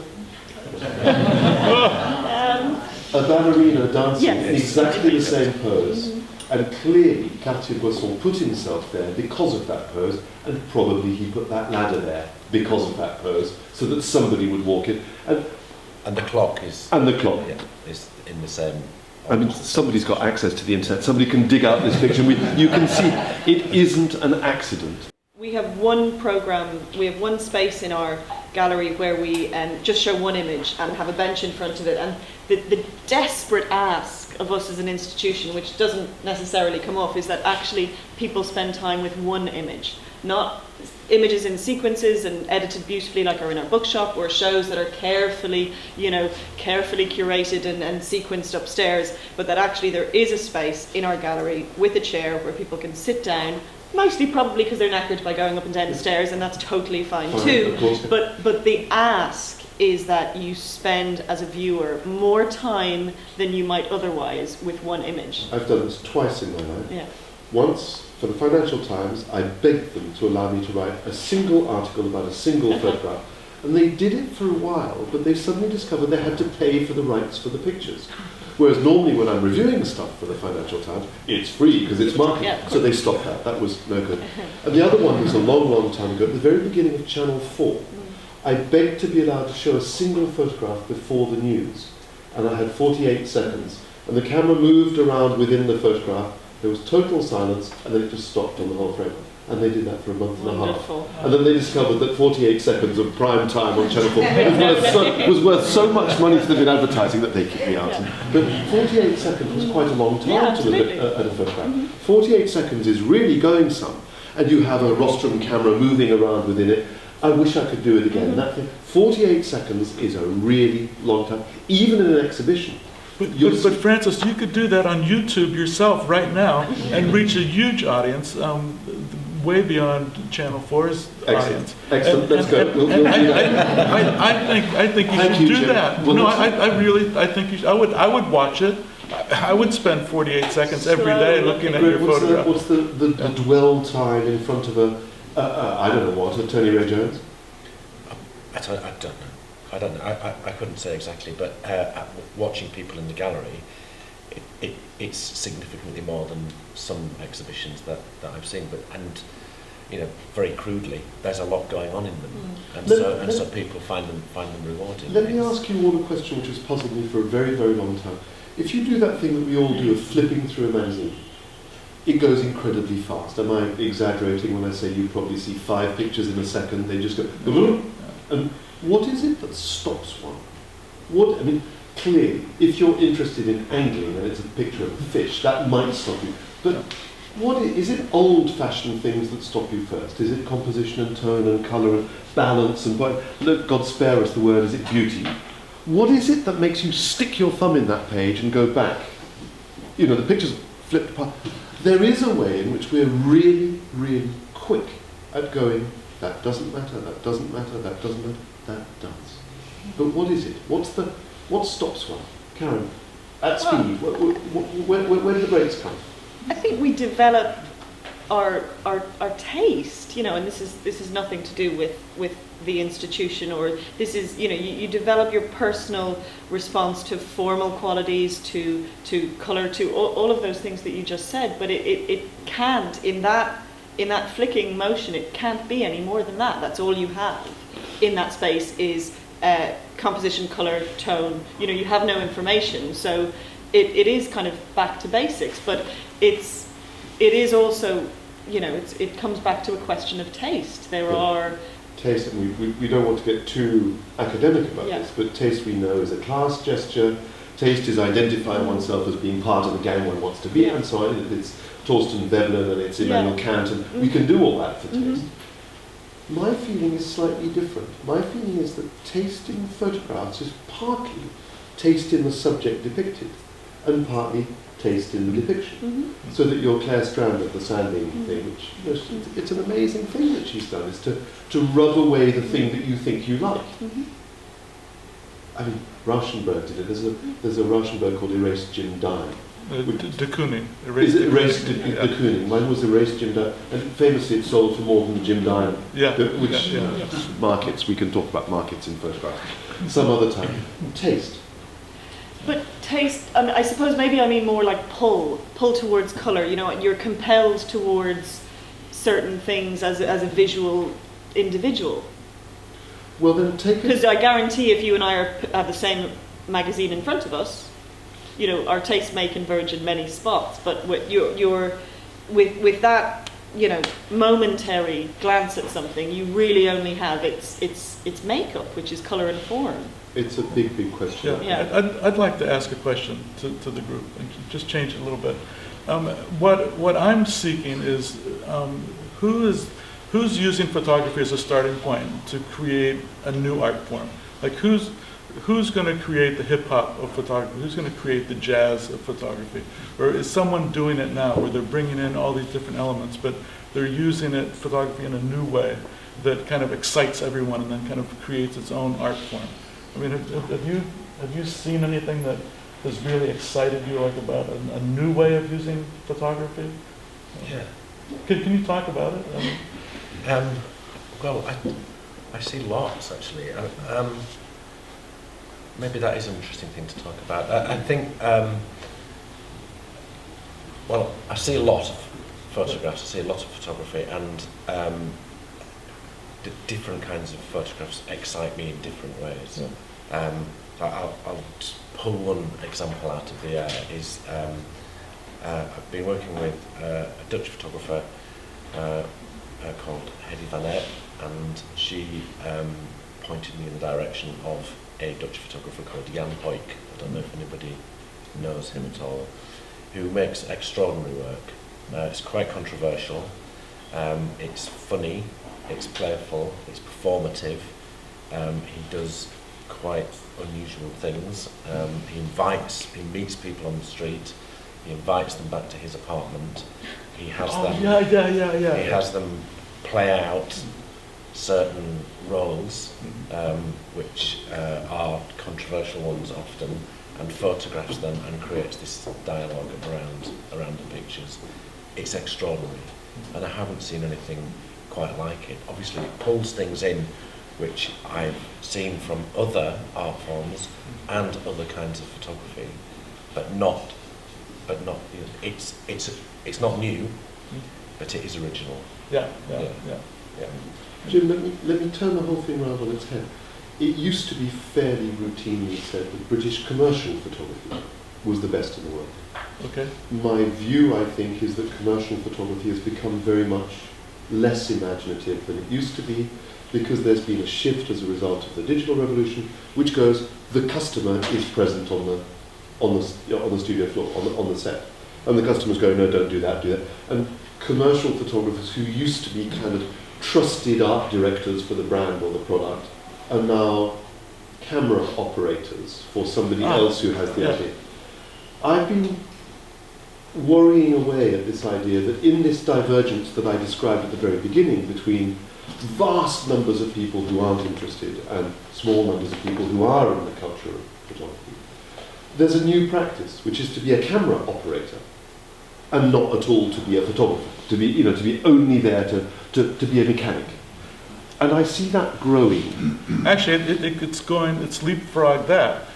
A ballerina dancing Yes. in exactly the same pose. And clearly, Cartier-Bresson put himself there because of that pose, and probably he put that ladder there because of that pose, so that somebody would walk in. And the clock is... And the clock. Yeah, is in the same... I mean, somebody's got access to the internet. Somebody can dig out this picture. You can see it isn't an accident. We have one programme, we have one space in our gallery where we just show one image and have a bench in front of it. And the desperate ask of us as an institution, which doesn't necessarily come off, is that actually people spend time with one image, not images in sequences and edited beautifully like are in our bookshop, or shows that are carefully curated and sequenced upstairs, but that actually there is a space in our gallery with a chair where people can sit down, mostly probably because they're knackered by going up and down the stairs, and that's totally fine too. But the ask is that you spend, as a viewer, more time than you might otherwise with one image. I've done this twice in my life. Yeah. Once, for the Financial Times, I begged them to allow me to write a single article about a single photograph. And they did it for a while, but they suddenly discovered they had to pay for the rights for the pictures. Whereas normally when I'm reviewing stuff for the Financial Times, it's free because it's marketing. Yeah. So they stopped that. That was no good. And the other one was a long, long time ago, at the very beginning of Channel 4. I begged to be allowed to show a single photograph before the news. And I had 48 seconds. And the camera moved around within the photograph. There was total silence, and then it just stopped on the whole frame. And they did that for a month and a half. And then they discovered that 48 seconds of prime time on Channel 4 was worth so much money to them in advertising that they kicked me out. But 48 seconds was quite a long time to look at a photograph. 48 seconds is really going some. And you have a rostrum camera moving around within it. I wish I could do it again. That thing, 48 seconds is a really long time, even in an exhibition. But Francis, you could do that on YouTube yourself right now and reach a huge audience, way beyond Channel 4's audience. Excellent. Let's go. We'll do that. I think you should do that. Well, no, I think you should. I would watch it. I would spend 48 seconons every day looking at your photograph. What's the dwell time in front of I don't know what, a Tony Ray Jones? I don't know. I couldn't say exactly, but watching people in the gallery, it's significantly more than some exhibitions that I've seen. And very crudely, there's a lot going on in them, and so people find them rewarding. Let me ask you all a question which has puzzled me for a very, very long time. If you do that thing that we all do of flipping through a magazine, it goes incredibly fast. Am I exaggerating when I say you probably see 5 pictures in a second? They just go, and what is it that stops one? Clearly, if you're interested in angling and it's a picture of a fish, that might stop you. But is it old-fashioned things that stop you first? Is it composition and tone and colour and balance and look, God spare us the word, is it beauty? What is it that makes you stick your thumb in that page and go back? The picture's flipped apart. There is a way in which we're really, really quick at going, that doesn't matter, that doesn't matter, that doesn't matter, that does. But what is it? What stops one? Karen, at speed, where do the brakes come? I think we develop our taste, and this is nothing to do with the institution, or this is, you develop your personal response to formal qualities, to colour, to all of those things that you just said, but it can't, in that flicking motion, it can't be any more than that. That's all you have in that space is composition, colour, tone. You have no information, so it is kind of back to basics, but it is also, it comes back to a question of taste. There are taste, and we don't want to get too academic about this, but taste we know is a class gesture. Taste is identifying oneself as being part of the gang one wants to be, and so on. It's Torsten Veblen and it's Immanuel Kant, and we can do all that for taste. My feeling is slightly different. My feeling is that taste in photographs is partly taste in the subject depicted, and partly taste in the depiction. So that your Claire Strand of the sanding thing, which it's an amazing thing that she's done, is to rub away the thing that you think you like. I mean, Rauschenberg did it. There's a Rauschenberg called Erased Jim Dine. De Kooning. Is it Erased de Kooning? Mine was Erased Jim Dine, and famously it sold for more than Jim Dine. Yeah. Which markets, we can talk about markets in photographs some other time. Taste. But taste, I suppose maybe I mean more like pull towards colour. You know, you're compelled towards certain things as a visual individual. Well, then take it. Because I guarantee if you and I have the same magazine in front of us, you know, our tastes may converge in many spots. But with with that, you know, momentary glance at something, you really only have its makeup, which is colour and form. It's a big, big question. Yeah. I'd like to ask a question to the group and just change it a little bit. What I'm seeking is who's using photography as a starting point to create a new art form? Like who's going to create the hip hop of photography? Who's going to create the jazz of photography? Or is someone doing it now where they're bringing in all these different elements, but they're using photography in a new way that kind of excites everyone and then kind of creates its own art form? I mean, have you seen anything that has really excited you, like about a new way of using photography? Yeah. Can you talk about it? Well, I see lots actually. Maybe that is an interesting thing to talk about. I think, well, I see a lot of photographs. I see a lot of photography, and different kinds of photographs excite me in different ways. Yeah. I'll just pull one example out of the air. I've been working with a Dutch photographer called Hedy van Epp, and she pointed me in the direction of a Dutch photographer called Jan Hoyk. I don't know if anybody knows him at all, who makes extraordinary work. It's quite controversial. It's funny. It's playful, it's performative, he does quite unusual things. He meets people on the street, he invites them back to his apartment, he has He has them play out certain roles, which are controversial ones often, and photographs them and creates this dialogue around the pictures. It's extraordinary, and I haven't seen anything quite like it. Obviously it pulls things in which I've seen from other art forms and other kinds of photography, but not you know, it's not new, but it is original. Yeah. Jim, let me turn the whole thing around on its head. It used to be fairly routinely said that British commercial photography was the best in the world. Okay. My view, I think, is that commercial photography has become very much less imaginative than it used to be, because there's been a shift as a result of the digital revolution, which goes, the customer is present on the studio floor, on the set, and the customer's going, no, don't do that, do that. And commercial photographers who used to be kind of trusted art directors for the brand or the product are now camera operators for somebody else who has the idea. I've been worrying away at this idea that in this divergence that I described at the very beginning between vast numbers of people who aren't interested and small numbers of people who are in the culture of photography, there's a new practice, which is to be a camera operator and not at all to be a photographer, to be only there to be a mechanic. And I see that growing. Actually, it's leapfrogged that.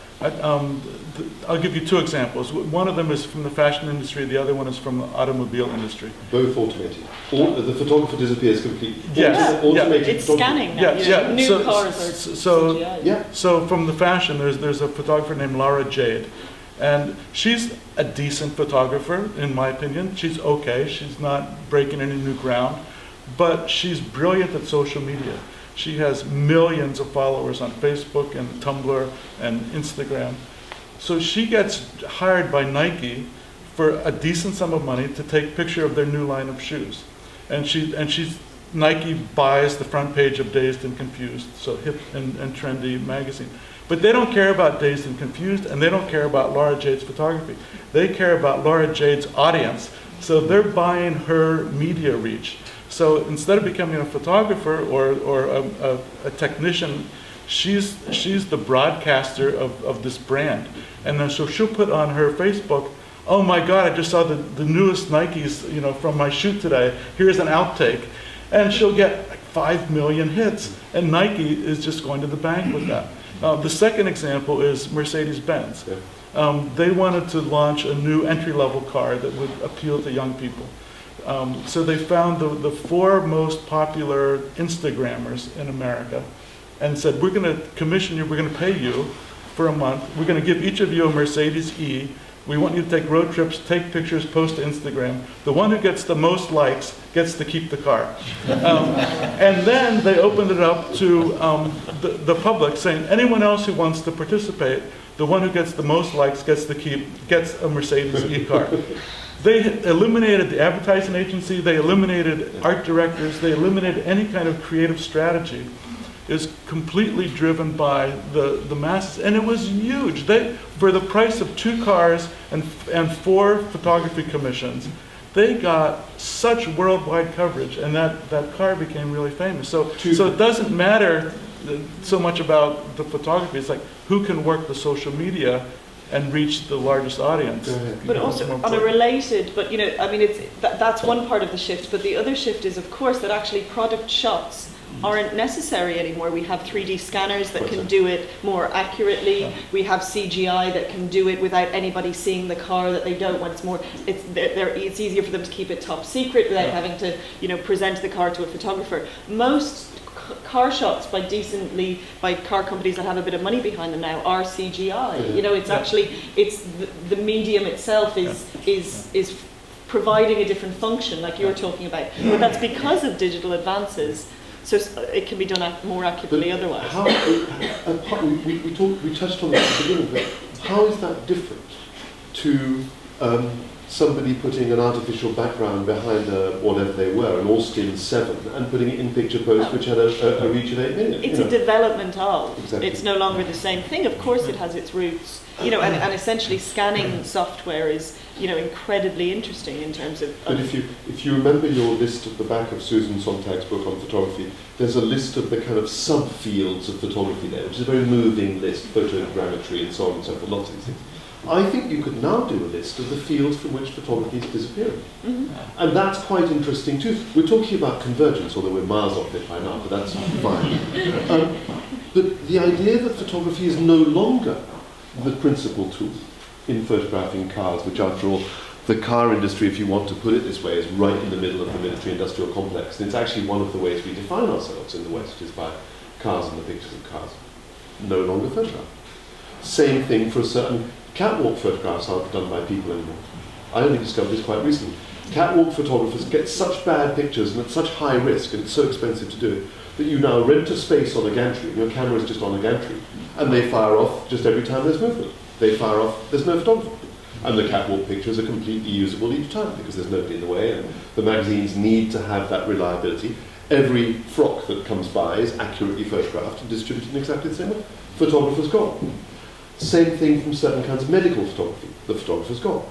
I'll give you two examples. One of them is from the fashion industry, the other one is from the automobile industry. Both automated. The photographer disappears completely. Yes. Automated It's photography. scanning now. Yeah. New cars are CGI. Yeah. So from the fashion, there's a photographer named Laura Jade, and she's a decent photographer, in my opinion. She's okay. She's not breaking any new ground, but she's brilliant at social media. She has millions of followers on Facebook and Tumblr and Instagram. So she gets hired by Nike for a decent sum of money to take a picture of their new line of shoes. And Nike buys the front page of Dazed and Confused, so hip and trendy magazine. But they don't care about Dazed and Confused, and they don't care about Laura Jade's photography. They care about Laura Jade's audience. So they're buying her media reach. So instead of becoming a photographer or a technician, she's the broadcaster of this brand. And then so she'll put on her Facebook, oh my God, I just saw the newest Nikes, from my shoot today. Here's an outtake. And she'll get like 5 million hits. And Nike is just going to the bank with that. The second example is Mercedes-Benz. They wanted to launch a new entry-level car that would appeal to young people. So they found the 4 most popular Instagrammers in America and said, we're going to commission you, we're going to pay you for a month. We're going to give each of you a Mercedes E. We want you to take road trips, take pictures, post to Instagram. The one who gets the most likes gets to keep the car. And then they opened it up to the public, saying anyone else who wants to participate, the one who gets the most likes gets a Mercedes E-car. They eliminated the advertising agency, they eliminated art directors, they eliminated any kind of creative strategy. Is completely driven by the masses, and it was huge. For the price of 2 cars and 4 photography commissions, they got such worldwide coverage, and that car became really famous. So it doesn't matter so much about the photography. It's like who can work the social media and reach the largest audience. But also on a related, but that's one part of the shift. But the other shift is, of course, that actually product shots aren't necessary anymore. We have 3D scanners that can do it more accurately. We have CGI that can do it without anybody seeing the car that they don't want. It's easier for them to keep it top secret without having to present the car to a photographer. Most car shots by car companies that have a bit of money behind them now are CGI. It's the medium itself is providing a different function, like you're talking about. But that's because of digital advances. So it can be done more accurately otherwise. We touched on that at the beginning, but how is that different to somebody putting an artificial background behind whatever they were, an Austin 7, and putting it in Picture Post, which had a reach of 8 million? It's a development of. Exactly. It's no longer the same thing. Of course it has its roots. And essentially scanning software is incredibly interesting in terms of. But if you remember your list at the back of Susan Sontag's book on photography, there's a list of the kind of subfields of photography there, which is a very moving list, photogrammetry and so on and so forth, lots of these things. I think you could now do a list of the fields from which photography is disappearing. Mm-hmm. And that's quite interesting too. We're talking about convergence, although we're miles off it by now, but that's fine. But the idea that photography is no longer the principal tool in photographing cars, which after all, the car industry, if you want to put it this way, is right in the middle of the military-industrial complex. And it's actually one of the ways we define ourselves in the West, is by cars and the pictures of cars. No longer photographed. Same thing for a certain catwalk photographs aren't done by people anymore. I only discovered this quite recently. Catwalk photographers get such bad pictures and at such high risk, and it's so expensive to do it, that you now rent a space on a gantry, and your camera is just on a gantry, and they fire off just every time there's movement. They fire off, there's no photography. And the catwalk pictures are completely usable each time because there's nobody in the way, and the magazines need to have that reliability. Every frock that comes by is accurately photographed and distributed in exactly the same way. Photographer's gone. Same thing from certain kinds of medical photography. The photographer's gone.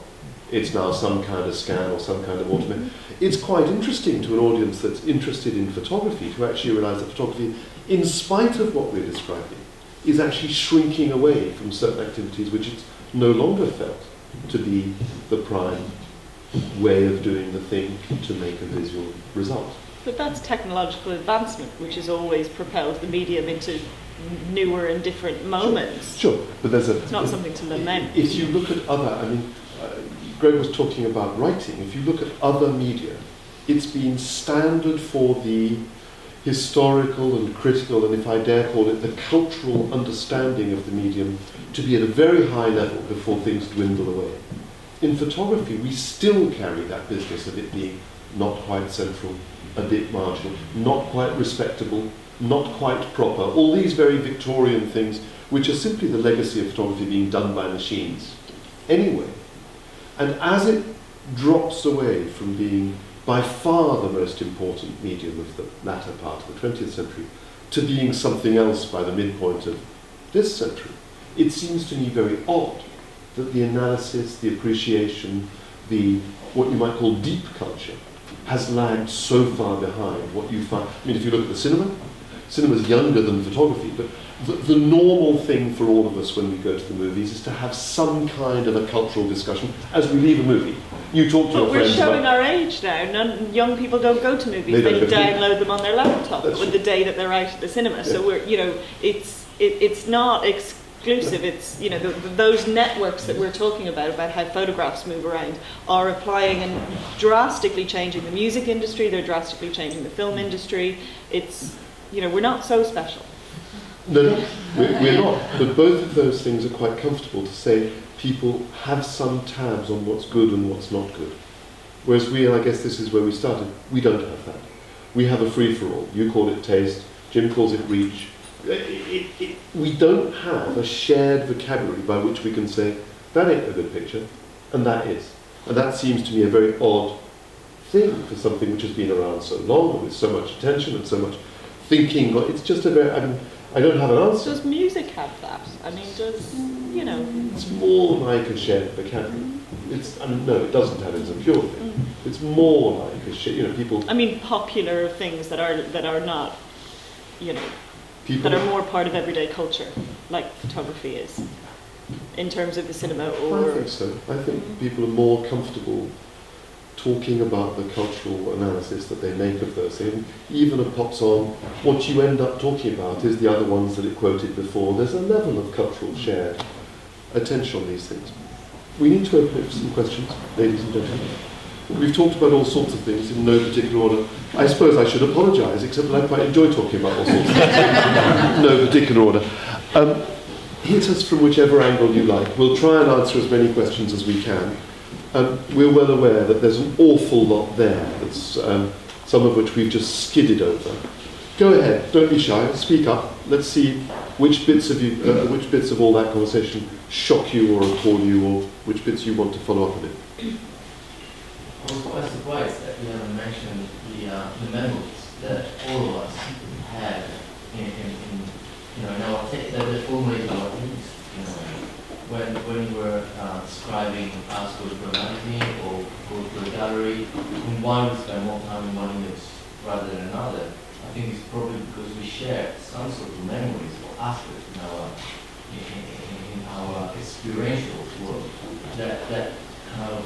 It's now some kind of scan or some kind of automation. It's quite interesting to an audience that's interested in photography to actually realize that photography, in spite of what we're describing, is actually shrinking away from certain activities which it's no longer felt to be the prime way of doing the thing to make a visual result. But that's technological advancement, which has always propelled the medium into newer and different moments. Sure, but it's not something to lament. If you look at other, Greg was talking about writing. If you look at other media, it's been standard for the historical and critical, and if I dare call it, the cultural understanding of the medium to be at a very high level before things dwindle away. In photography, we still carry that business of it being not quite central, a bit marginal, not quite respectable, not quite proper, all these very Victorian things which are simply the legacy of photography being done by machines anyway. And as it drops away from being by far the most important medium of the latter part of the 20th century to being something else by the midpoint of this century, it seems to me very odd that the analysis, the appreciation, the what you might call deep culture has lagged so far behind what you find. I mean, if you look at the cinema's younger than photography, but the normal thing for all of us when we go to the movies is to have some kind of a cultural discussion as we leave a movie. You talk to But your we're friends showing about... our age now. Young people don't go to movies. They They, don't go to download them on their laptop That's with the day that they're out at the cinema. So we're, it's not exclusive. It's, those networks that we're talking about how photographs move around, are applying and drastically changing the music industry. They're drastically changing the film industry. It's, we're not so special. No, we're not. But both of those things are quite comfortable to say people have some tabs on what's good and what's not good. Whereas we, and I guess this is where we started, we don't have that. We have a free-for-all. You call it taste, Jim calls it reach. We don't have a shared vocabulary by which we can say, that ain't a good picture, and that is. And that seems to me a very odd thing for something which has been around so long, and with so much attention and so much thinking. It's just a very... I don't have an answer. Does music have that? I mean, It's more like a shared vocabulary. No, it doesn't have it as a pure thing. It's more like a people... I mean, popular things that are not, people, that are more part of everyday culture, like photography is, in terms of the cinema or... I think so. I think people are more comfortable talking about the cultural analysis that they make of those things. Even if pops on, what you end up talking about is the other ones that it quoted before. There's a level of cultural shared attention on these things. We need to open it for some questions, ladies and gentlemen. We've talked about all sorts of things in no particular order. I suppose I should apologise, except that I quite enjoy talking about all sorts of things in no particular order. Hit us from whichever angle you like. We'll try and answer as many questions as we can. We're well aware that there's an awful lot there, that's, some of which we've just skidded over. Go ahead, don't be shy, speak up. Let's see which bits of all that conversation shock you or appall you, or which bits you want to follow up on it. I was quite surprised that you haven't mentioned the memories that all of us had in our that formulated our things. When we were describing us go to a magazine or go to a gallery, and one would spend more time in one image rather than another. I think it's probably because we share some sort of memories or aspects in our experiential world that kind of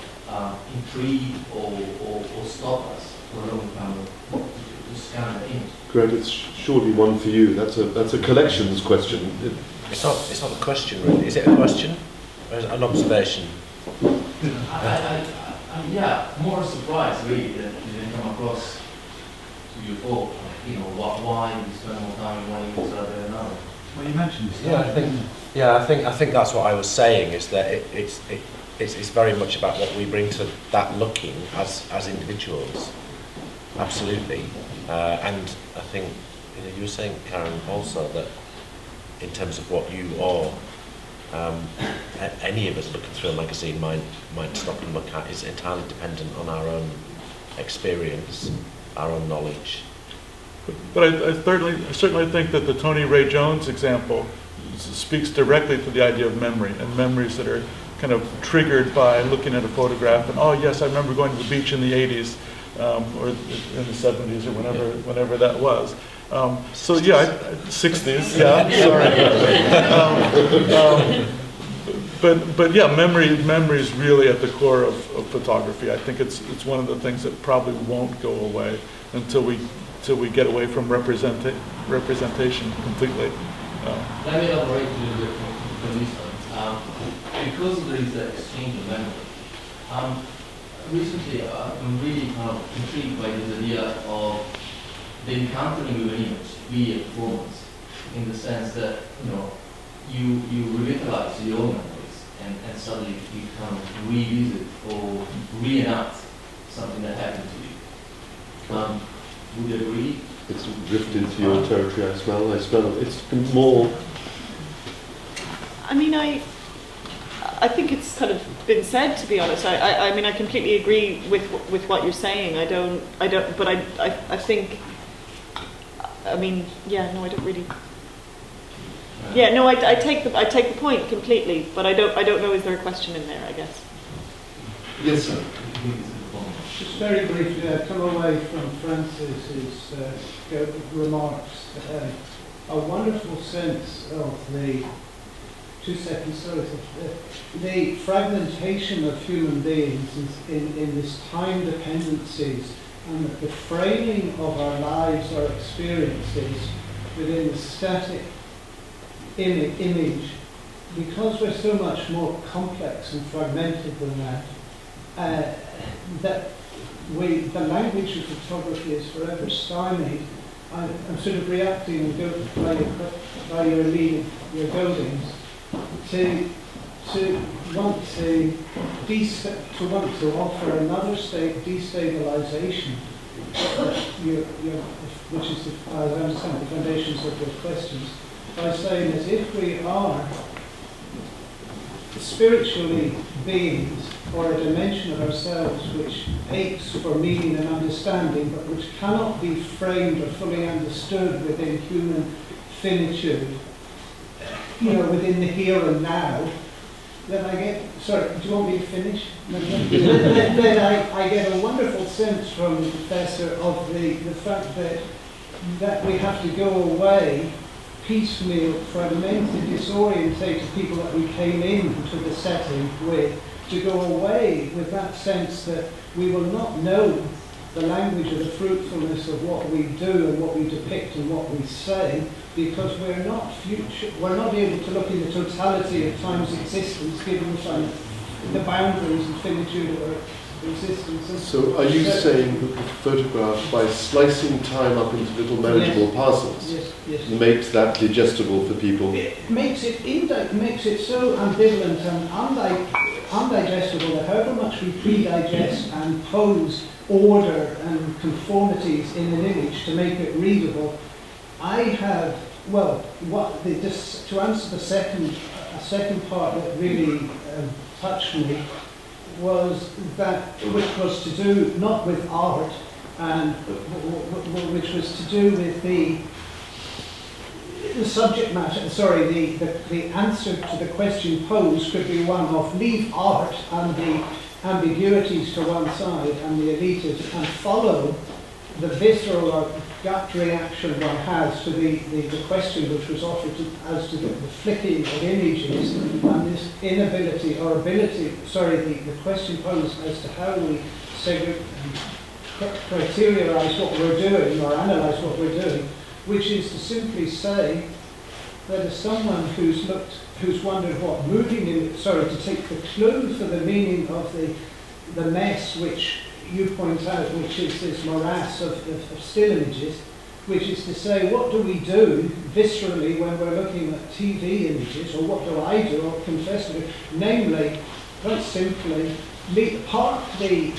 intrigue or stop us for a long time to scan the image. Greg, it's surely one for you. That's a collections question. It's not a question really. Is it a question or is it an observation? Yeah, more surprised really that you didn't come across to your fault. Why you spend more time in one image rather than another. Well, you mentioned this. I think that's what I was saying, is that it's very much about what we bring to that looking as individuals. Absolutely. And I think you were saying, Karen, also that in terms of what you or any of us looking through a magazine might stop and look at is entirely dependent on our own experience, our own knowledge. But I certainly think that the Tony Ray Jones example speaks directly to the idea of memory, and memories that are kind of triggered by looking at a photograph and, oh yes, I remember going to the beach in the 80s or in the 70s or whenever that was. So yeah, 60s, yeah, sorry. But yeah, memory is really at the core of photography. I think it's one of the things that probably won't go away until we get away from representation completely. Let me elaborate a little bit from this one. Because there is an exchange of memory. Recently, I'm really kind of intrigued by this idea of the encountering with an image, be a performance, in the sense that you revitalize your own memories and suddenly you kind of revisit or reenact something that happened to you. Would you agree? It's drifted into your territory. I smell. It's more. I mean, I I think it's kind of been said, to be honest. I mean, I completely agree with what you're saying. I don't, but I think, I mean, yeah, no, I don't really. Yeah, no, I take the point completely, but I don't know. Is there a question in there? I guess. Yes, sir. Just very briefly, I've come away from Francis's remarks. A wonderful sense of the the fragmentation of human beings in this time dependencies, and the framing of our lives, our experiences within the static image, because we're so much more complex and fragmented than that, the language of photography is forever stymied. I'm sort of reacting and go by your leading, your buildings, to want to offer another state destabilization, which is, as I understand, the foundations of your questions, by saying as if we are spiritually beings, or a dimension of ourselves which aches for meaning and understanding, but which cannot be framed or fully understood within human finitude, within the here and now, then I get, sorry, do you want me to finish? then I get a wonderful sense from the professor of the fact that we have to go away piecemeal, fragmented, disorientated people that we came into the setting with, to go away with that sense that we will not know the language of the fruitfulness of what we do and what we depict and what we say, because we're not able to look in the totality of time's existence, given the boundaries and finitude of our existence. So are you saying that the photograph, by slicing time up into little manageable parcels, yes, makes that digestible for people? It makes it so ambivalent and undigestible that however much we pre-digest and pose order and conformities in an image to make it readable, I have, to answer the second part that really touched me, was that, which was to do not with art, and which was to do with the subject matter. Sorry, the answer to the question posed could be one of leave art and the ambiguities to one side and the elitism, and follow the visceral or gut reaction one has to the question which was offered as to the flicking of images, and this inability or ability, the question posed as to how we criterialize what we're doing or analyze what we're doing, which is to simply say that as someone who's wondered what moving to take the clue for the meaning of the mess which you point out, which is this morass of still images, which is to say, what do we do viscerally when we're looking at TV images, or what do I do, or confess to do? Namely, quite simply, park the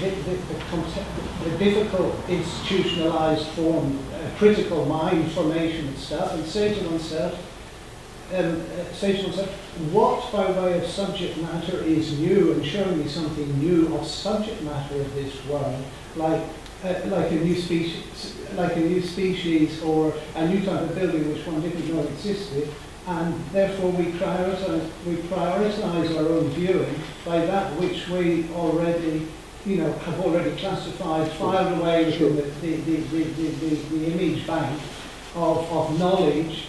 difficult institutionalized form, critical mind formation and stuff, and say to oneself, what by way of subject matter is new, and showing me something new of subject matter of this world, like a new species, or a new type of building which one didn't know existed, and therefore we prioritize our own viewing by that which we already, have already classified, filed away within the image bank of knowledge,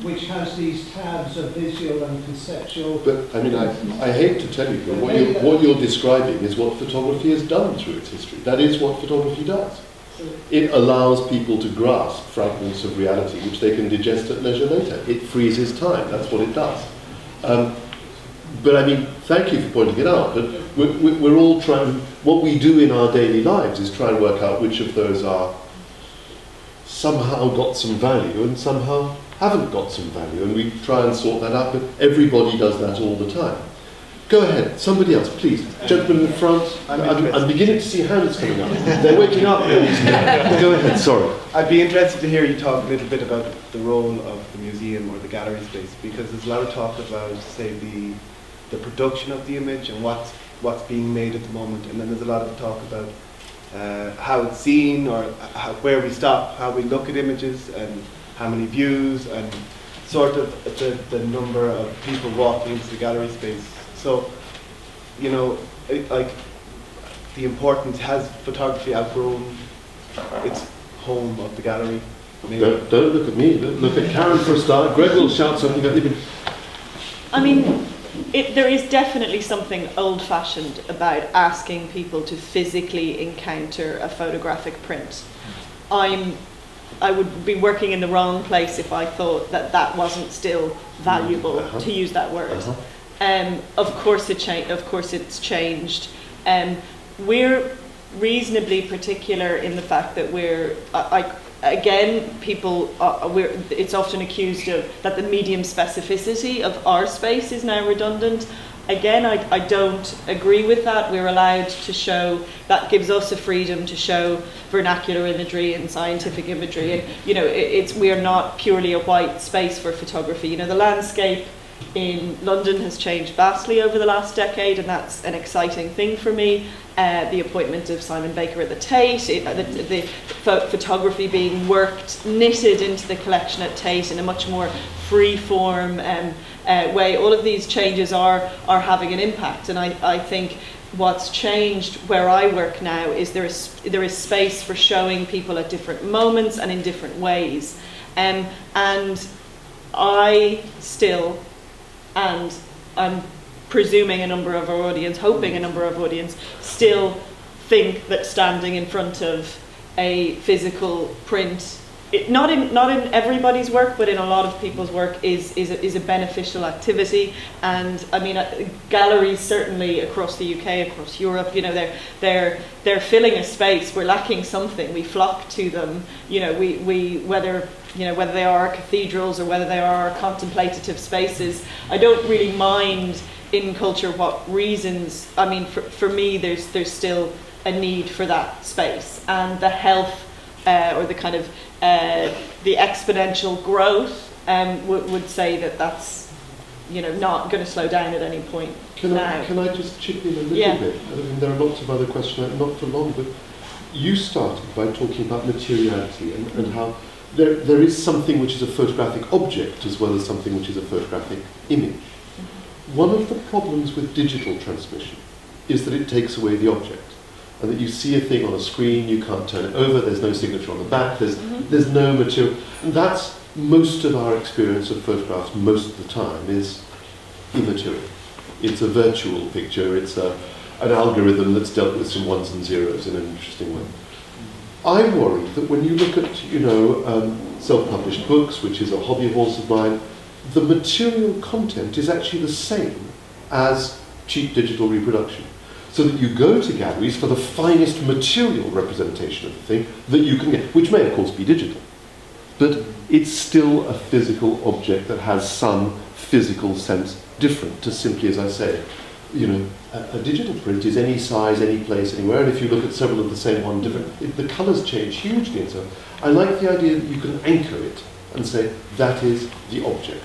which has these tabs of visual and conceptual. But I mean, I hate to tell you, but what you're describing is what photography has done through its history. That is what photography does. It allows people to grasp fragments of reality which they can digest at leisure later. It freezes time. That's what it does. But I mean, thank you for pointing it out. But we're all trying. What we do in our daily lives is try and work out which of those are somehow got some value and somehow haven't got some value, and we try and sort that out, but everybody does that all the time. Go ahead, somebody else, please. Gentleman in front. I'm beginning to see hands coming up. They're waking up. Go ahead, sorry. I'd be interested to hear you talk a little bit about the role of the museum or the gallery space, because there's a lot of talk about, say, the the production of the image and what's being made at the moment. And then there's a lot of talk about how it's seen, or where we stop, how we look at images, and how many views, and sort of the number of people walking into the gallery space. So, you know, like, the importance, has photography outgrown its home of the gallery? Maybe. Don't look at me, look at Karen for a start. Greg will shout something at you. I mean, there is definitely something old-fashioned about asking people to physically encounter a photographic print. I would be working in the wrong place if I thought that that wasn't still valuable, to use that word. Of course it's changed. We're reasonably particular in the fact that it's often accused of that the medium specificity of our space is now redundant. Again, I don't agree with that. We're allowed to show, that gives us a freedom to show vernacular imagery and scientific imagery. And, you know, we are not purely a white space for photography. You know, the landscape in London has changed vastly over the last decade, and that's an exciting thing for me. The appointment of Simon Baker at the Tate, the photography being knitted into the collection at Tate in a much more free-form way. All of these changes are having an impact, and I think what's changed where I work now is there is space for showing people at different moments and in different ways. And I still, and I'm presuming a number of our audience, hoping a number of audience, still think that standing in front of a physical print, not in everybody's work, but in a lot of people's work, is a beneficial activity. And I mean, galleries certainly across the UK, across Europe, you know, they're filling a space. We're lacking something. We flock to them. You know, whether they are cathedrals or whether they are contemplative spaces. I don't really mind in culture what reasons. I mean, for me, there's still a need for that space, and the health or the kind of the exponential growth would say that that's, you know, not going to slow down at any point. Can I just chip in a little bit? I mean, there are lots of other questions, not for long, but you started by talking about materiality and how there is something which is a photographic object as well as something which is a photographic image. One of the problems with digital transmission is that it takes away the object, and that you see a thing on a screen, you can't turn it over, there's no signature on the back, there's no material. And that's most of our experience of photographs most of the time is immaterial. It's a virtual picture, it's an algorithm that's dealt with some ones and zeros in an interesting way. I worry that when you look at, you know, self-published books, which is a hobby horse of mine, the material content is actually the same as cheap digital reproduction. So that you go to galleries for the finest material representation of the thing that you can get, which may of course be digital. But it's still a physical object that has some physical sense different to simply, as I say, you know, a digital print is any size, any place, anywhere, and if you look at several of the same one different, the colours change hugely, and so I like the idea that you can anchor it and say, that is the object.